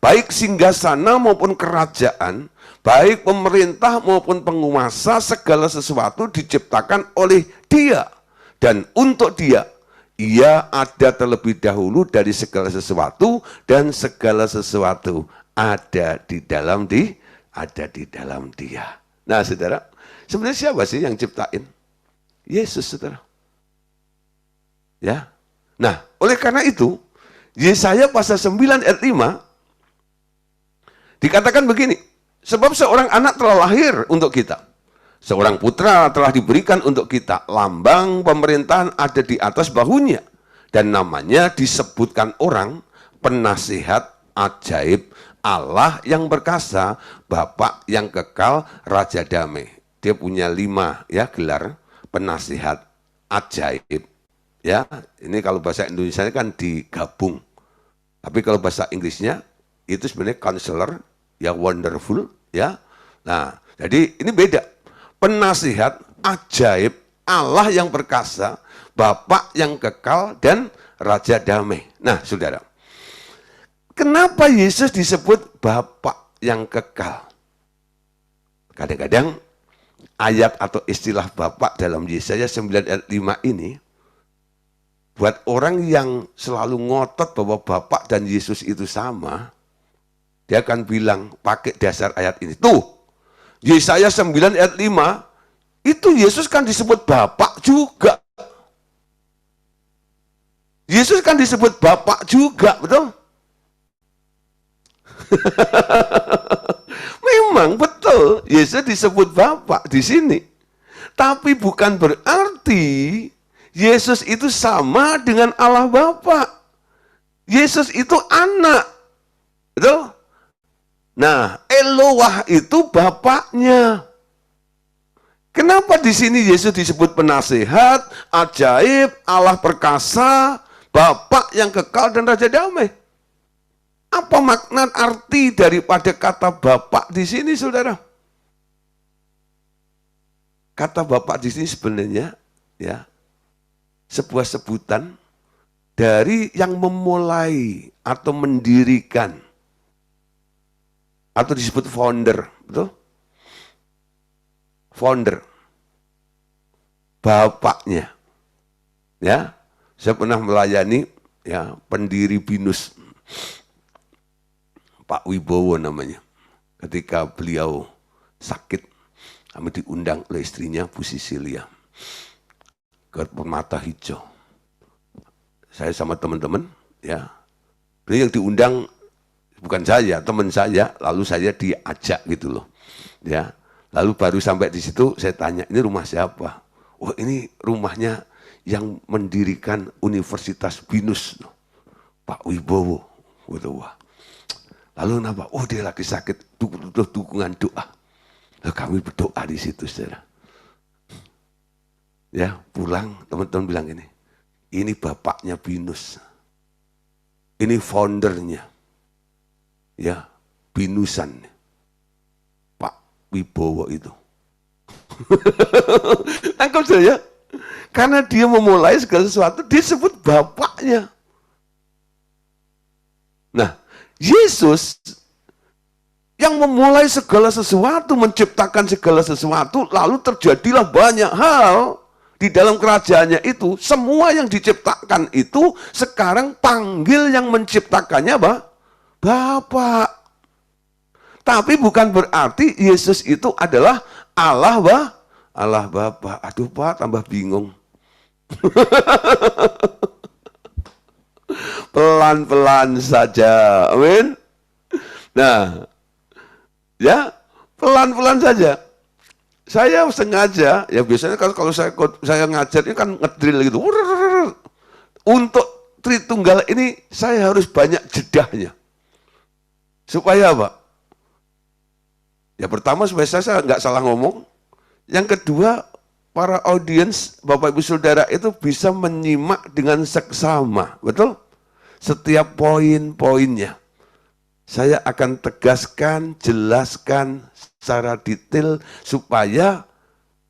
baik singgasana maupun kerajaan, baik pemerintah maupun penguasa, segala sesuatu diciptakan oleh Dia dan untuk Dia. Ia ada terlebih dahulu dari segala sesuatu, dan segala sesuatu ada di dalam Dia. Nah, saudara, sebenarnya siapa sih yang ciptain? Yesus, saudara. Ya. Nah, oleh karena itu, Yesaya pasal 9 ayat 5 dikatakan begini, sebab seorang anak telah lahir untuk kita, seorang putra telah diberikan untuk kita, lambang pemerintahan ada di atas bahunya, dan namanya disebutkan orang, penasihat, ajaib, Allah yang berkasa, Bapa yang kekal, Raja damai. Dia punya 5 ya gelar, penasihat, ajaib. Ya, ini kalau bahasa Indonesia kan digabung. Tapi kalau bahasa Inggrisnya itu sebenarnya counselor, ya wonderful, ya. Nah, jadi ini beda. Penasihat, ajaib, Allah yang perkasa, Bapa yang kekal, dan Raja damai. Nah, saudara, kenapa Yesus disebut Bapa yang kekal? Kadang-kadang ayat atau istilah Bapa dalam Yesaya 9 ayat 5 ini, buat orang yang selalu ngotot bahwa Bapa dan Yesus itu sama, dia akan bilang pakai dasar ayat ini. Tuh, Yesaya 9 ayat 5, itu Yesus kan disebut Bapak juga. Yesus kan disebut Bapak juga, betul? Memang betul, Yesus disebut Bapak di sini. Tapi bukan berarti Yesus itu sama dengan Allah Bapa. Yesus itu anak. Betul? Nah, Elohah itu bapaknya. Kenapa di sini Yesus disebut penasihat, ajaib, Allah perkasa, Bapa yang kekal dan Raja damai? Apa makna arti daripada kata Bapa di sini, saudara? Kata Bapa di sini sebenarnya ya sebuah sebutan dari yang memulai atau mendirikan, atau disebut founder, betul? Founder, bapaknya. Ya, saya pernah melayani ya pendiri BINUS, Pak Wibowo namanya. Ketika beliau sakit, kami diundang oleh istrinya Bu Sisilia ke Permata Hijau. Saya sama teman-teman, ya, beliau yang diundang bukan saya, teman saya, lalu saya diajak gitu loh, ya. Lalu baru sampai di situ saya tanya, ini rumah siapa? Oh, ini rumahnya yang mendirikan Universitas BINUS, Pak Wibowo. Wah. Lalu kenapa? Oh, dia lagi sakit, butuh dukungan doa. Lalu kami berdoa di situ, saudara. Ya, pulang teman-teman bilang ini bapaknya BINUS, ini foundernya, ya, BINUSan. Wibowo itu. Tangkap saya, karena dia memulai segala sesuatu, disebut bapaknya. Nah, Yesus yang memulai segala sesuatu, menciptakan segala sesuatu, lalu terjadilah banyak hal di dalam kerajaannya itu. Semua yang diciptakan itu sekarang panggil yang menciptakannya Bapak. Tapi bukan berarti Yesus itu adalah Allah Bapa. Aduh Pak, tambah bingung. Pelan-pelan saja, amin. Nah, ya pelan-pelan saja. Saya sengaja, ya biasanya kalau saya ngajar ini kan ngedrill gitu. Untuk Tritunggal ini saya harus banyak jedahnya. Supaya apa? Ya pertama supaya saya nggak salah ngomong. Yang kedua, para audiens, Bapak Ibu Saudara itu bisa menyimak dengan seksama. Betul? Setiap poin-poinnya. Saya akan tegaskan, jelaskan secara detail supaya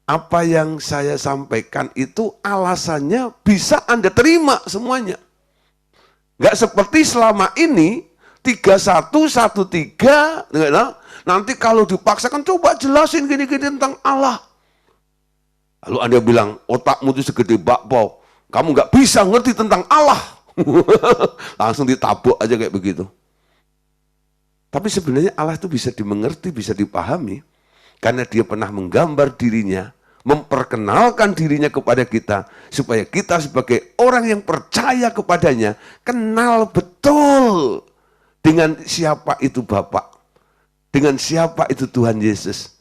apa yang saya sampaikan itu alasannya bisa Anda terima semuanya. Nggak seperti selama ini, 3113, nanti kalau dipaksakan coba jelasin gini-gini tentang Allah. Lalu Anda bilang, otakmu itu segede bakpao, kamu nggak bisa ngerti tentang Allah. Langsung ditabuk aja kayak begitu. Tapi sebenarnya Allah itu bisa dimengerti, bisa dipahami, karena dia pernah menggambar dirinya, memperkenalkan dirinya kepada kita, supaya kita sebagai orang yang percaya kepadanya, kenal betul dengan siapa itu Bapa, dengan siapa itu Tuhan Yesus,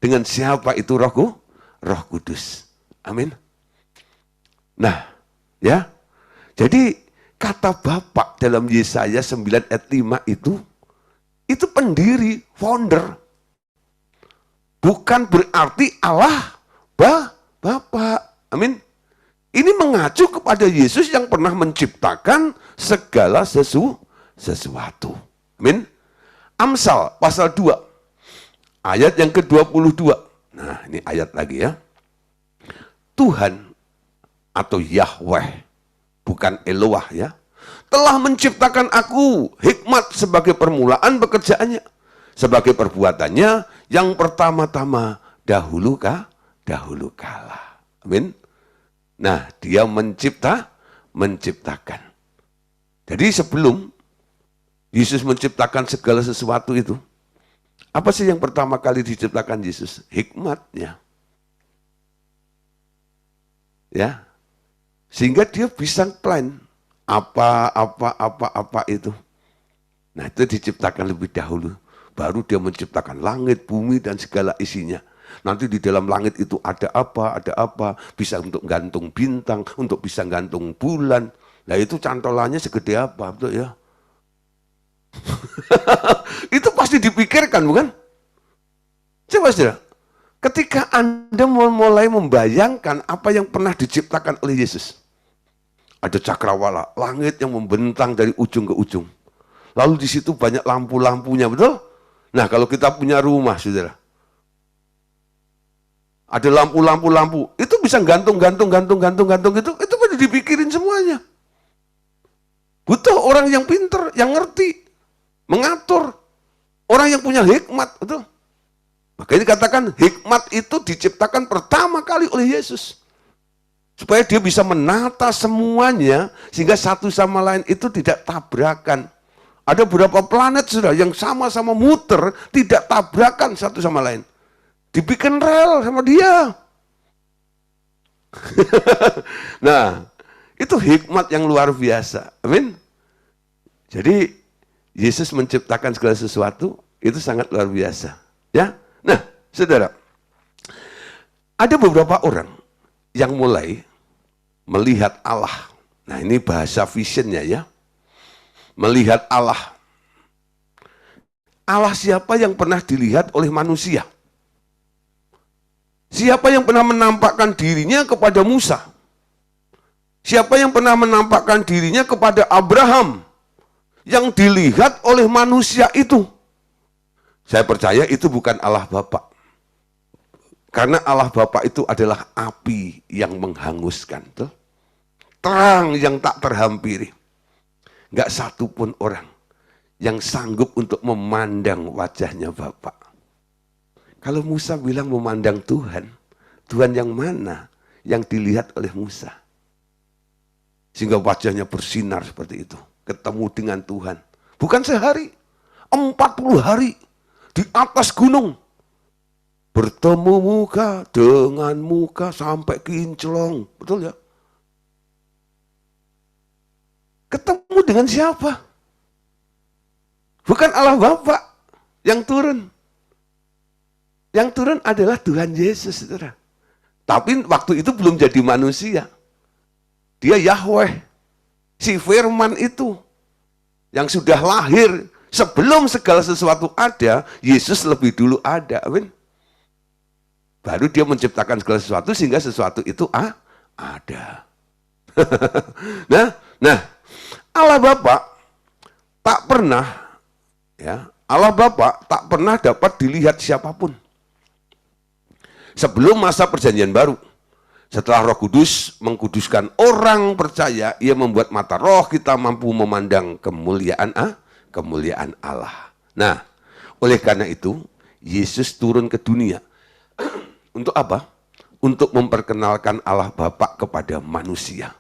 dengan siapa itu Roh Kudus. Amin. Nah, ya. Jadi kata Bapa dalam Yesaya 9 ayat 5 itu pendiri, founder. Bukan berarti Allah Bapa. Amin. Ini mengacu kepada Yesus yang pernah menciptakan segala sesuatu. Amin. Amsal pasal 2 ayat yang ke-22. Nah, ini ayat lagi ya. Tuhan atau Yahweh, bukan Eloah ya, telah menciptakan aku hikmat sebagai permulaan pekerjaannya, sebagai perbuatannya yang pertama-tama dahulu kala. Amin. Nah, dia menciptakan. Jadi sebelum Yesus menciptakan segala sesuatu itu, apa sih yang pertama kali diciptakan Yesus? Hikmatnya. Ya. Sehingga dia bisa plan apa itu. Nah, itu diciptakan lebih dahulu. Baru dia menciptakan langit, bumi, dan segala isinya. Nanti di dalam langit itu ada apa, bisa untuk gantung bintang, untuk bisa gantung bulan. Nah, itu cantolannya segede apa, betul ya? Itu pasti dipikirkan, bukan? Coba saudara, ketika Anda mulai membayangkan apa yang pernah diciptakan oleh Yesus. Ada cakrawala, langit yang membentang dari ujung ke ujung. Lalu di situ banyak lampu-lampunya, betul? Nah, kalau kita punya rumah, saudara, ada lampu-lampu, itu bisa gantung itu pada dipikirin semuanya. Butuh orang yang pinter, yang ngerti, mengatur, orang yang punya hikmat, betul? Makanya dikatakan hikmat itu diciptakan pertama kali oleh Yesus. Supaya dia bisa menata semuanya, sehingga satu sama lain itu tidak tabrakan. Ada beberapa planet sudah yang sama-sama muter, tidak tabrakan satu sama lain. Dibikin rel sama dia. Nah, itu hikmat yang luar biasa. Amin. Jadi, Yesus menciptakan segala sesuatu, itu sangat luar biasa. Ya. Nah, saudara, ada beberapa orang yang mulai melihat Allah. Nah, ini bahasa visionnya ya. Melihat Allah. Allah siapa yang pernah dilihat oleh manusia? Siapa yang pernah menampakkan dirinya kepada Musa? Siapa yang pernah menampakkan dirinya kepada Abraham? Yang dilihat oleh manusia itu. Saya percaya itu bukan Allah Bapa. Karena Allah Bapa itu adalah api yang menghanguskan. Tuh. Terang yang tak terhampiri. Gak satu pun orang yang sanggup untuk memandang wajahnya Bapa. Kalau Musa bilang memandang Tuhan, Tuhan yang mana yang dilihat oleh Musa? Sehingga wajahnya bersinar seperti itu. Ketemu dengan Tuhan. Bukan sehari, 40 hari di atas gunung. Bertemu muka dengan muka sampai kinclong. Betul ya? Ketemu dengan siapa? Bukan Allah Bapa yang turun. Yang turun adalah Tuhan Yesus, saudara. Tapi waktu itu belum jadi manusia. Dia Yahweh. Si Firman itu. Yang sudah lahir Sebelum segala sesuatu ada, Yesus lebih dulu ada. Amin. Baru dia menciptakan segala sesuatu sehingga sesuatu itu ada. Nah, Allah Bapa tak pernah, ya, Allah Bapa tak pernah dapat dilihat siapapun. Sebelum masa perjanjian baru, setelah Roh Kudus mengkuduskan orang percaya, ia membuat mata roh kita mampu memandang kemuliaan Allah. Nah, oleh karena itu, Yesus turun ke dunia. Untuk apa? Untuk memperkenalkan Allah Bapa kepada manusia.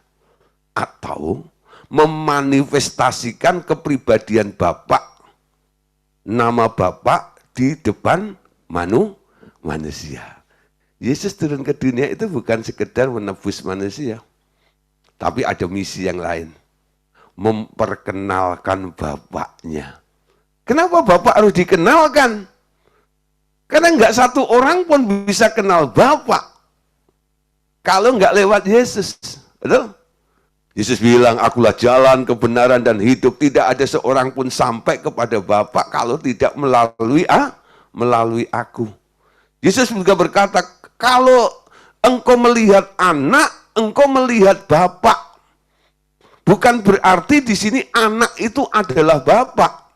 Atau memanifestasikan kepribadian Bapa, nama Bapa di depan manusia. Yesus turun ke dunia itu bukan sekedar menebus manusia, tapi ada misi yang lain, memperkenalkan Bapaknya. Kenapa Bapak harus dikenalkan? Karena nggak satu orang pun bisa kenal Bapak kalau nggak lewat Yesus. Betul? Yesus bilang, akulah jalan, kebenaran, dan hidup. Tidak ada seorang pun sampai kepada Bapa kalau tidak melalui aku. Yesus juga berkata, kalau engkau melihat anak, engkau melihat Bapa. Bukan berarti di sini anak itu adalah Bapa.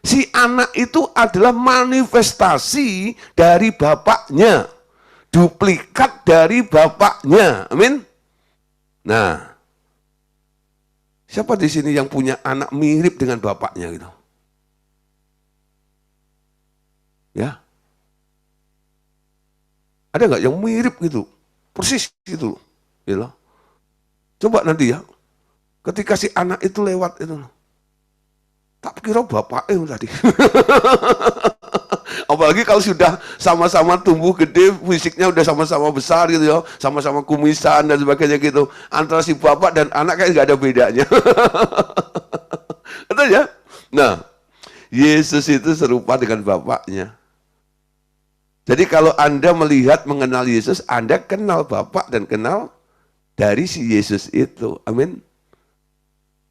Si anak itu adalah manifestasi dari Bapaknya. Duplikat dari Bapaknya. Amin. Nah, siapa di sini yang punya anak mirip dengan bapaknya gitu? Ya. Ada nggak yang mirip gitu? Persis gitu. Gitu. Coba nanti ya. Ketika si anak itu lewat itu. Tak kira bapaknya tadi. Apalagi kalau sudah sama-sama tumbuh gede, fisiknya udah sama-sama besar gitu ya, sama-sama kumisan dan sebagainya gitu. Antara si bapak dan anak kayak nggak ada bedanya. Betul ya? Nah, Yesus itu serupa dengan bapaknya. Jadi kalau Anda melihat, mengenal Yesus, Anda kenal Bapak dan kenal dari si Yesus itu. Amin.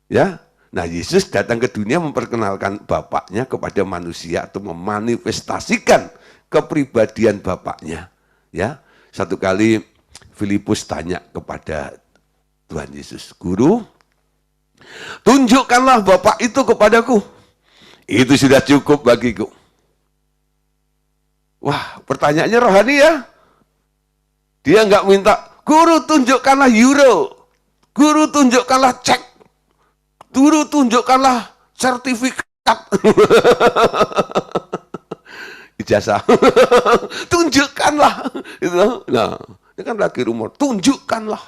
Ya. Nah, Yesus datang ke dunia memperkenalkan Bapaknya kepada manusia atau memanifestasikan kepribadian Bapaknya. Ya. Satu kali Filipus tanya kepada Tuhan Yesus, "Guru, tunjukkanlah Bapak itu kepadaku. Itu sudah cukup bagiku." Wah, pertanyaannya rohani ya. Dia nggak minta, "Guru tunjukkanlah euro, guru tunjukkanlah cek, guru tunjukkanlah sertifikat." Ijazah. Tunjukkanlah. Nah, ini kan lagi rumor, tunjukkanlah.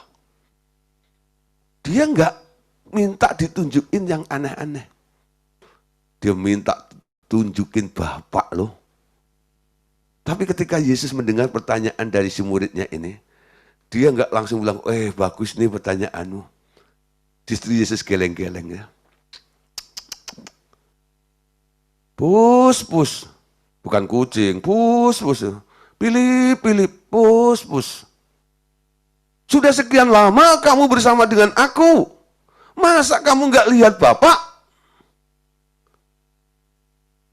Dia nggak minta ditunjukin yang aneh-aneh. Dia minta tunjukin Bapak loh. Tapi ketika Yesus mendengar pertanyaan dari si muridnya ini, dia nggak langsung bilang, bagus nih pertanyaanmu. Justru Yesus geleng-geleng ya. Pus. Bukan kucing, pus. Pilih, pus. Sudah sekian lama kamu bersama dengan aku. Masa kamu nggak lihat Bapak?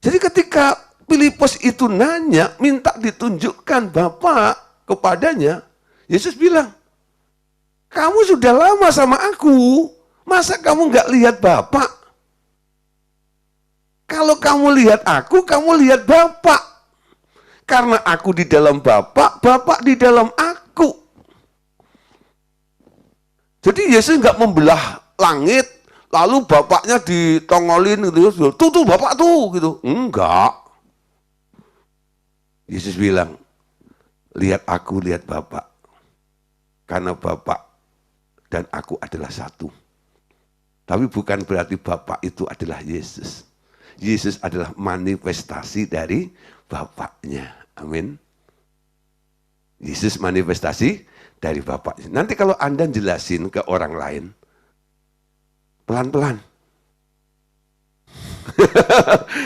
Jadi ketika Filipus itu nanya, minta ditunjukkan Bapak kepadanya, Yesus bilang, kamu sudah lama sama aku, masa kamu nggak lihat Bapak? Kalau kamu lihat aku, kamu lihat Bapak. Karena aku di dalam Bapak, Bapak di dalam aku. Jadi Yesus nggak membelah langit, lalu Bapaknya ditongolin gitu, tuh Bapak tuh gitu. Enggak. Yesus bilang, lihat aku, lihat Bapak. Karena Bapak dan aku adalah satu. Tapi bukan berarti Bapak itu adalah Yesus. Yesus adalah manifestasi dari Bapaknya. Amin. Yesus manifestasi dari Bapaknya. Nanti kalau Anda jelasin ke orang lain, pelan-pelan.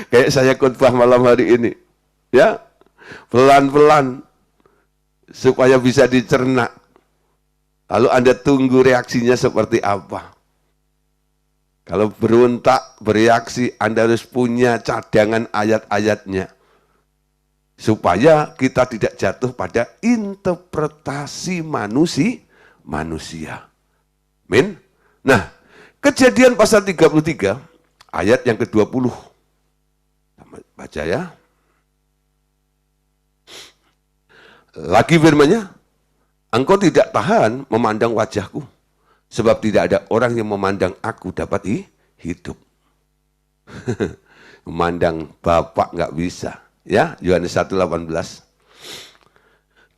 Kayak saya khotbah malam hari ini. Ya, pelan-pelan supaya bisa dicerna. Lalu Anda tunggu reaksinya seperti apa. Kalau berontak, bereaksi, Anda harus punya cadangan ayat-ayatnya. Supaya kita tidak jatuh pada interpretasi manusia. Amin. Nah, Kejadian pasal 33, ayat yang ke-20. Baca ya. Lagi firman-Nya, engkau tidak tahan memandang wajahku, sebab tidak ada orang yang memandang aku dapat hidup. Memandang Bapak nggak bisa. Ya, Yohanes 1:18.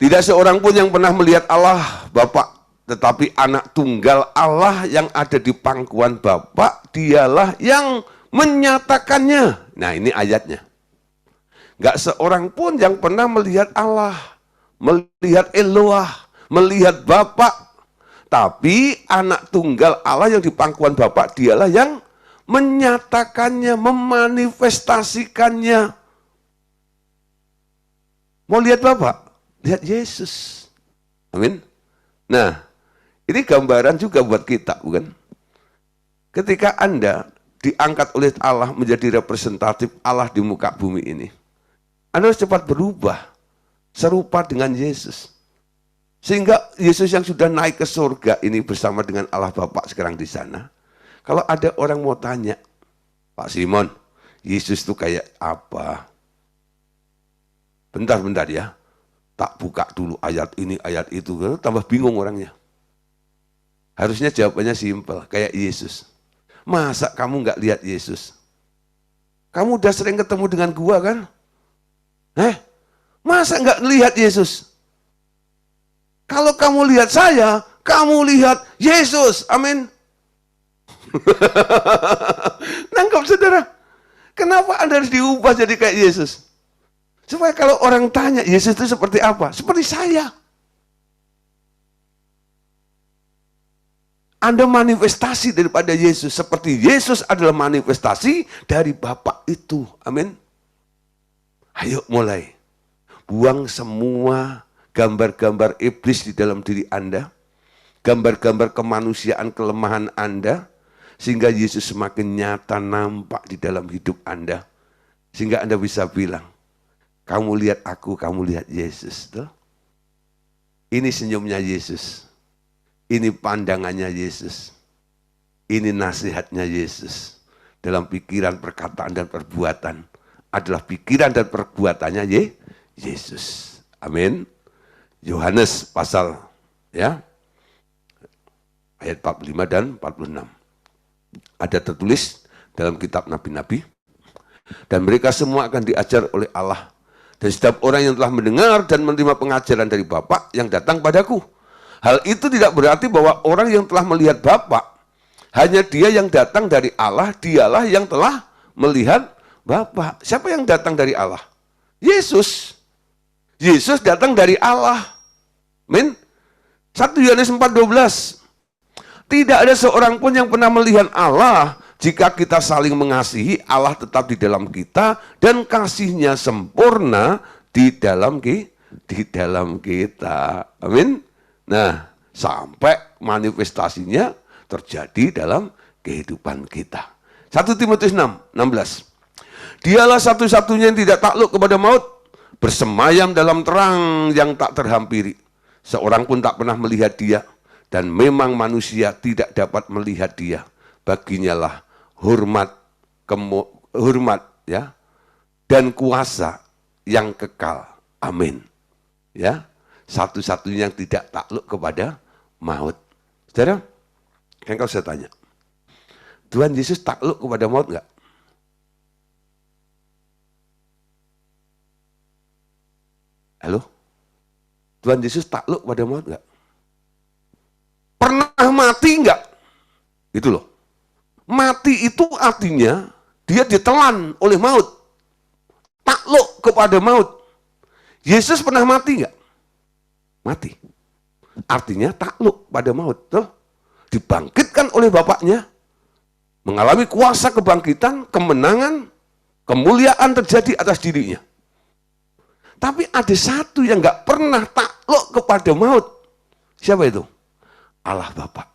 Tidak seorang pun yang pernah melihat Allah Bapa, tetapi anak tunggal Allah yang ada di pangkuan Bapa, dialah yang menyatakannya. Nah, ini ayatnya. Nggak seorang pun yang pernah melihat Allah, melihat Eloah, melihat Bapa, tapi anak tunggal Allah yang di pangkuan Bapa, dialah yang menyatakannya, memanifestasikannya. Mau lihat Bapak? Lihat Yesus. Amin. Nah, ini gambaran juga buat kita, bukan? Ketika Anda diangkat oleh Allah menjadi representatif Allah di muka bumi ini, Anda harus cepat berubah, serupa dengan Yesus. Sehingga Yesus yang sudah naik ke surga ini bersama dengan Allah Bapa sekarang di sana. Kalau ada orang mau tanya, Pak Simon, Yesus itu kayak apa? Bentar-bentar ya, tak buka dulu ayat ini, ayat itu, tambah bingung orangnya. Harusnya jawabannya simpel, kayak Yesus. Masa kamu nggak lihat Yesus? Kamu udah sering ketemu dengan gua kan? Masa nggak lihat Yesus? Kalau kamu lihat saya, kamu lihat Yesus. Amin. Nangkap saudara? Kenapa Anda harus diubah jadi kayak Yesus? Supaya kalau orang tanya, Yesus itu seperti apa? Seperti saya. Anda manifestasi daripada Yesus. Seperti Yesus adalah manifestasi dari Bapa itu. Amin. Ayo mulai. Buang semua gambar-gambar iblis di dalam diri Anda. Gambar-gambar kemanusiaan, kelemahan Anda. Sehingga Yesus semakin nyata nampak di dalam hidup Anda. Sehingga Anda bisa bilang, kamu lihat aku, kamu lihat Yesus. Tuh. Ini senyumnya Yesus. Ini pandangannya Yesus. Ini nasihatnya Yesus. Dalam pikiran, perkataan, dan perbuatan. Adalah pikiran dan perbuatannya Yesus. Amin. Yohanes pasal ya ayat 45 dan 46. Ada tertulis dalam kitab nabi-nabi. Dan mereka semua akan diajar oleh Allah. Dan setiap orang yang telah mendengar dan menerima pengajaran dari Bapa yang datang padaku. Hal itu tidak berarti bahwa orang yang telah melihat Bapa, hanya dia yang datang dari Allah, dialah yang telah melihat Bapa. Siapa yang datang dari Allah? Yesus. Yesus datang dari Allah. Amin. 1 Yohanes 4:12. Tidak ada seorang pun yang pernah melihat Allah. Jika kita saling mengasihi, Allah tetap di dalam kita dan kasihnya sempurna di dalam kita. Amin. Nah, sampai manifestasinya terjadi dalam kehidupan kita. 1 Timotius 6:16. Dialah satu-satunya yang tidak takluk kepada maut, bersemayam dalam terang yang tak terhampiri. Seorang pun tak pernah melihat dia, dan memang manusia tidak dapat melihat dia. Baginya lah hormat ya, dan kuasa yang kekal. Amin. Ya, satu-satunya yang tidak takluk kepada maut. Saudara, kan kalau saya tanya, Tuhan Yesus takluk kepada maut enggak? Halo? Tuhan Yesus takluk pada maut enggak? Pernah mati enggak? Itu loh. Mati itu artinya dia ditelan oleh maut. Takluk kepada maut. Yesus pernah mati enggak? Mati. Artinya takluk pada maut. Tuh. Dibangkitkan oleh Bapaknya. Mengalami kuasa kebangkitan, kemenangan, kemuliaan terjadi atas dirinya. Tapi ada satu yang enggak pernah takluk kepada maut. Siapa itu? Allah Bapa.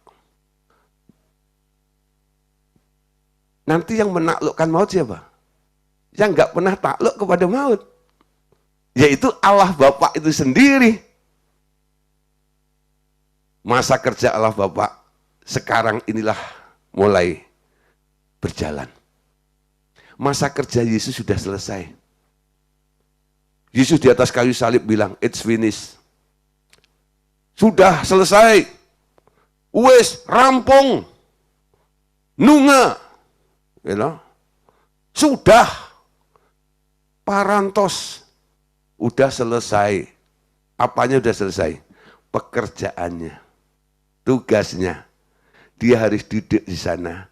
nanti yang menaklukkan maut siapa? Yang nggak pernah takluk kepada maut, yaitu Allah Bapa itu sendiri. Masa kerja Allah Bapa sekarang inilah mulai berjalan. Masa kerja Yesus sudah selesai. Yesus di atas kayu salib bilang, it's finished. Sudah selesai. Wes rampung. Nunga. You know? Sudah. Parantos. Udah selesai. Apanya udah selesai? Pekerjaannya. Tugasnya. Dia harus duduk di sana.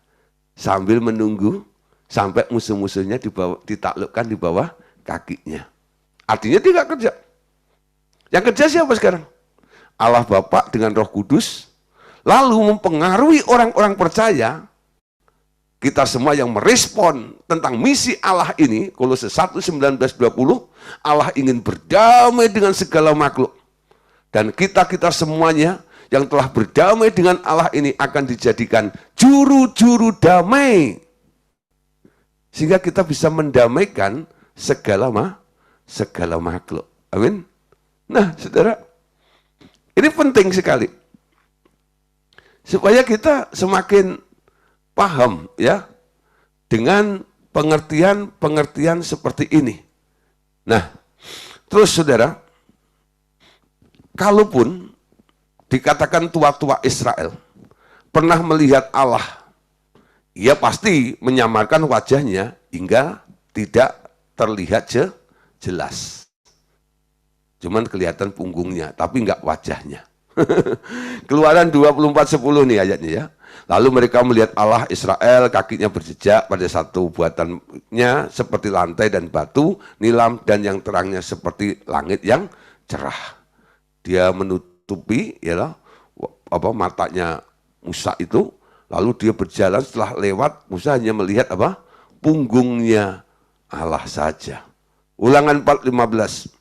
Sambil menunggu. Sampai musuh-musuhnya ditaklukkan di bawah kakinya. Artinya dia nggak kerja. Yang kerja siapa sekarang? Allah Bapa dengan Roh Kudus, lalu mempengaruhi orang-orang percaya, kita semua yang merespon tentang misi Allah ini, Kolose 1:19-20, Allah ingin berdamai dengan segala makhluk. Dan kita semuanya yang telah berdamai dengan Allah ini akan dijadikan juru-juru damai. Sehingga kita bisa mendamaikan segala makhluk. Amin. Nah, saudara, ini penting sekali. Supaya kita semakin paham ya dengan pengertian-pengertian seperti ini. Nah, terus saudara, kalaupun dikatakan tua-tua Israel pernah melihat Allah, ia pasti menyamarkan wajahnya hingga tidak terlihat jelas. Cuman kelihatan punggungnya, tapi enggak wajahnya. Keluaran 24:10 nih ayatnya ya. Lalu mereka melihat Allah Israel, kakinya berjejak pada satu buatannya seperti lantai dan batu, nilam dan yang terangnya seperti langit yang cerah. Dia menutupi ya matanya Musa itu, lalu dia berjalan setelah lewat, Musa hanya melihat punggungnya Allah saja. Ulangan 4:15.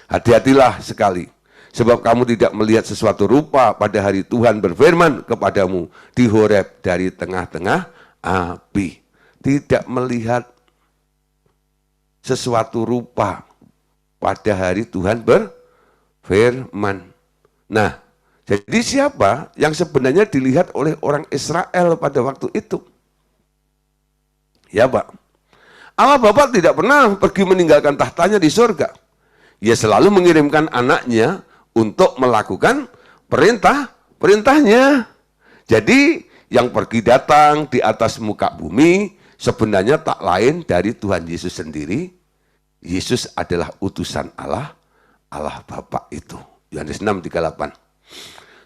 Hati-hatilah sekali, sebab kamu tidak melihat sesuatu rupa pada hari Tuhan berfirman kepadamu di Horeb dari tengah-tengah api. Tidak melihat sesuatu rupa pada hari Tuhan berfirman. Nah, jadi siapa yang sebenarnya dilihat oleh orang Israel pada waktu itu? Ya Pak, Allah Bapa tidak pernah pergi meninggalkan tahtanya di surga. Ia selalu mengirimkan anaknya untuk melakukan perintahnya. Jadi yang pergi datang di atas muka bumi sebenarnya tak lain dari Tuhan Yesus sendiri. Yesus adalah utusan Allah Bapa itu. Yohanes 6:38.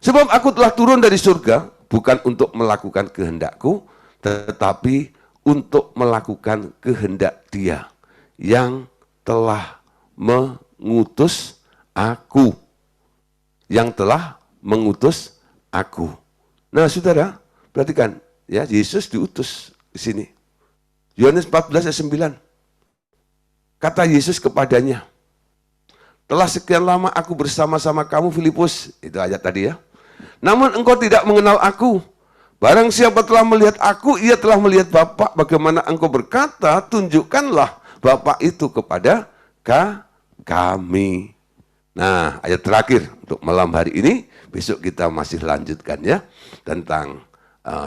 Sebab aku telah turun dari surga bukan untuk melakukan kehendakku, tetapi untuk melakukan kehendak Dia yang telah mengutus aku. Yang telah mengutus aku. Nah, saudara, perhatikan ya, Yesus diutus di sini. Yohanes 14:9. Kata Yesus kepadanya, telah sekian lama aku bersama-sama kamu Filipus, itu ayat tadi ya. Namun engkau tidak mengenal aku. Barang siapa telah melihat aku, ia telah melihat Bapa. Bagaimana engkau berkata, tunjukkanlah Bapa itu kepada kami. Nah, ayat terakhir untuk malam hari ini, besok kita masih lanjutkan ya, tentang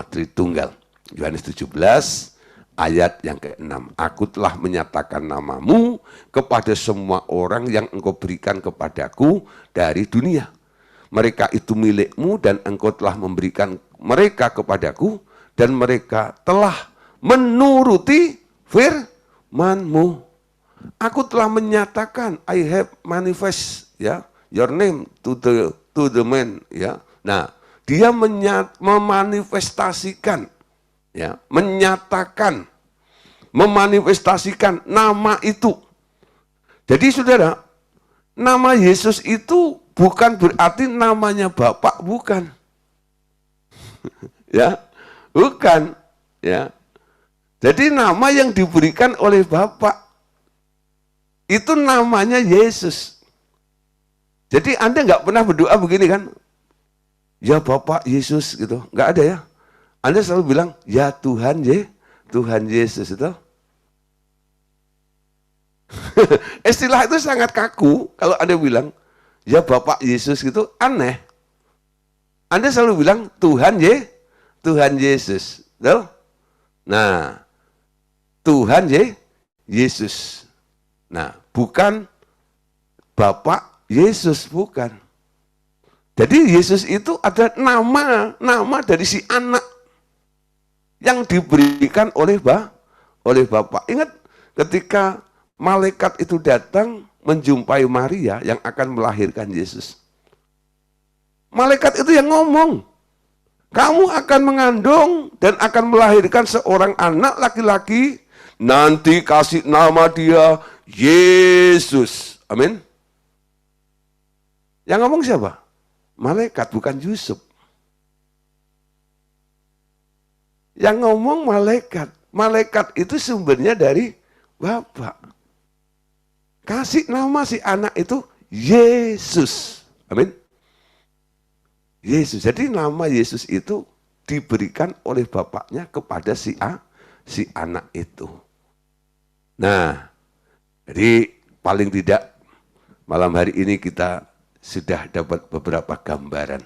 Tritunggal. Yohanes 17, ayat yang ke-6. Aku telah menyatakan namamu kepada semua orang yang engkau berikan kepadaku dari dunia. Mereka itu milikmu dan engkau telah memberikan mereka kepadaku dan mereka telah menuruti firman-Mu. Aku telah menyatakan, I have manifest ya, your name to the man ya. Nah, dia memanifestasikan ya, memanifestasikan nama itu. Jadi saudara, nama Yesus itu bukan berarti namanya Bapak, bukan. Ya, bukan ya. Jadi nama yang diberikan oleh Bapak itu namanya Yesus. Jadi Anda nggak pernah berdoa begini kan? Ya Bapak Yesus gitu, nggak ada ya. Anda selalu bilang, ya Tuhan Yesus itu. Istilah itu sangat kaku. Kalau Anda bilang, ya Bapak Yesus itu aneh. Anda selalu bilang Tuhan Yesus. Betul? Nah, Tuhan Yesus. Nah, bukan Bapak Yesus, bukan. Jadi Yesus itu ada nama dari si anak yang diberikan oleh Bapa. Ingat ketika malaikat itu datang menjumpai Maria yang akan melahirkan Yesus. Malaikat itu yang ngomong, kamu akan mengandung dan akan melahirkan seorang anak laki-laki, nanti kasih nama dia Yesus. Amin. Yang ngomong siapa? Malaikat, bukan Yusuf. Yang ngomong malaikat. Malaikat itu sumbernya dari Bapa. Kasih nama si anak itu Yesus. Amin. Yesus. Jadi nama Yesus itu diberikan oleh bapaknya kepada si anak itu. Nah, jadi paling tidak malam hari ini kita sudah dapat beberapa gambaran.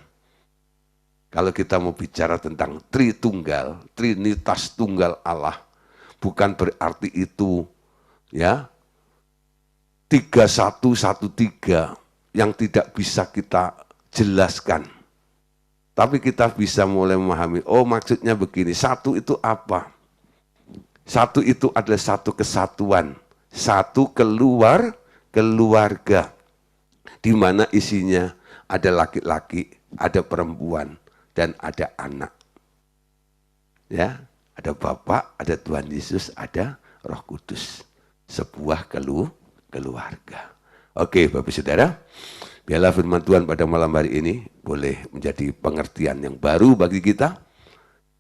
Kalau kita mau bicara tentang Tritunggal, Trinitas Tunggal Allah, bukan berarti itu ya 3113 yang tidak bisa kita jelaskan. Tapi kita bisa mulai memahami, oh maksudnya begini, satu itu apa? Satu itu adalah satu kesatuan, satu keluarga, di mana isinya ada laki-laki, ada perempuan, dan ada anak. Ya, ada Bapa, ada Tuhan Yesus, ada Roh Kudus. Sebuah keluarga. Oke, Bapak Saudara, biarlah firman Tuhan pada malam hari ini boleh menjadi pengertian yang baru bagi kita.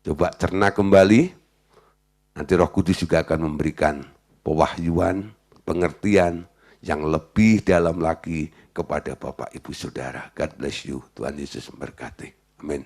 Coba cerna kembali, nanti Roh Kudus juga akan memberikan pewahyuan, pengertian yang lebih dalam lagi kepada Bapak Ibu Saudara. God bless you, Tuhan Yesus memberkati. Amin.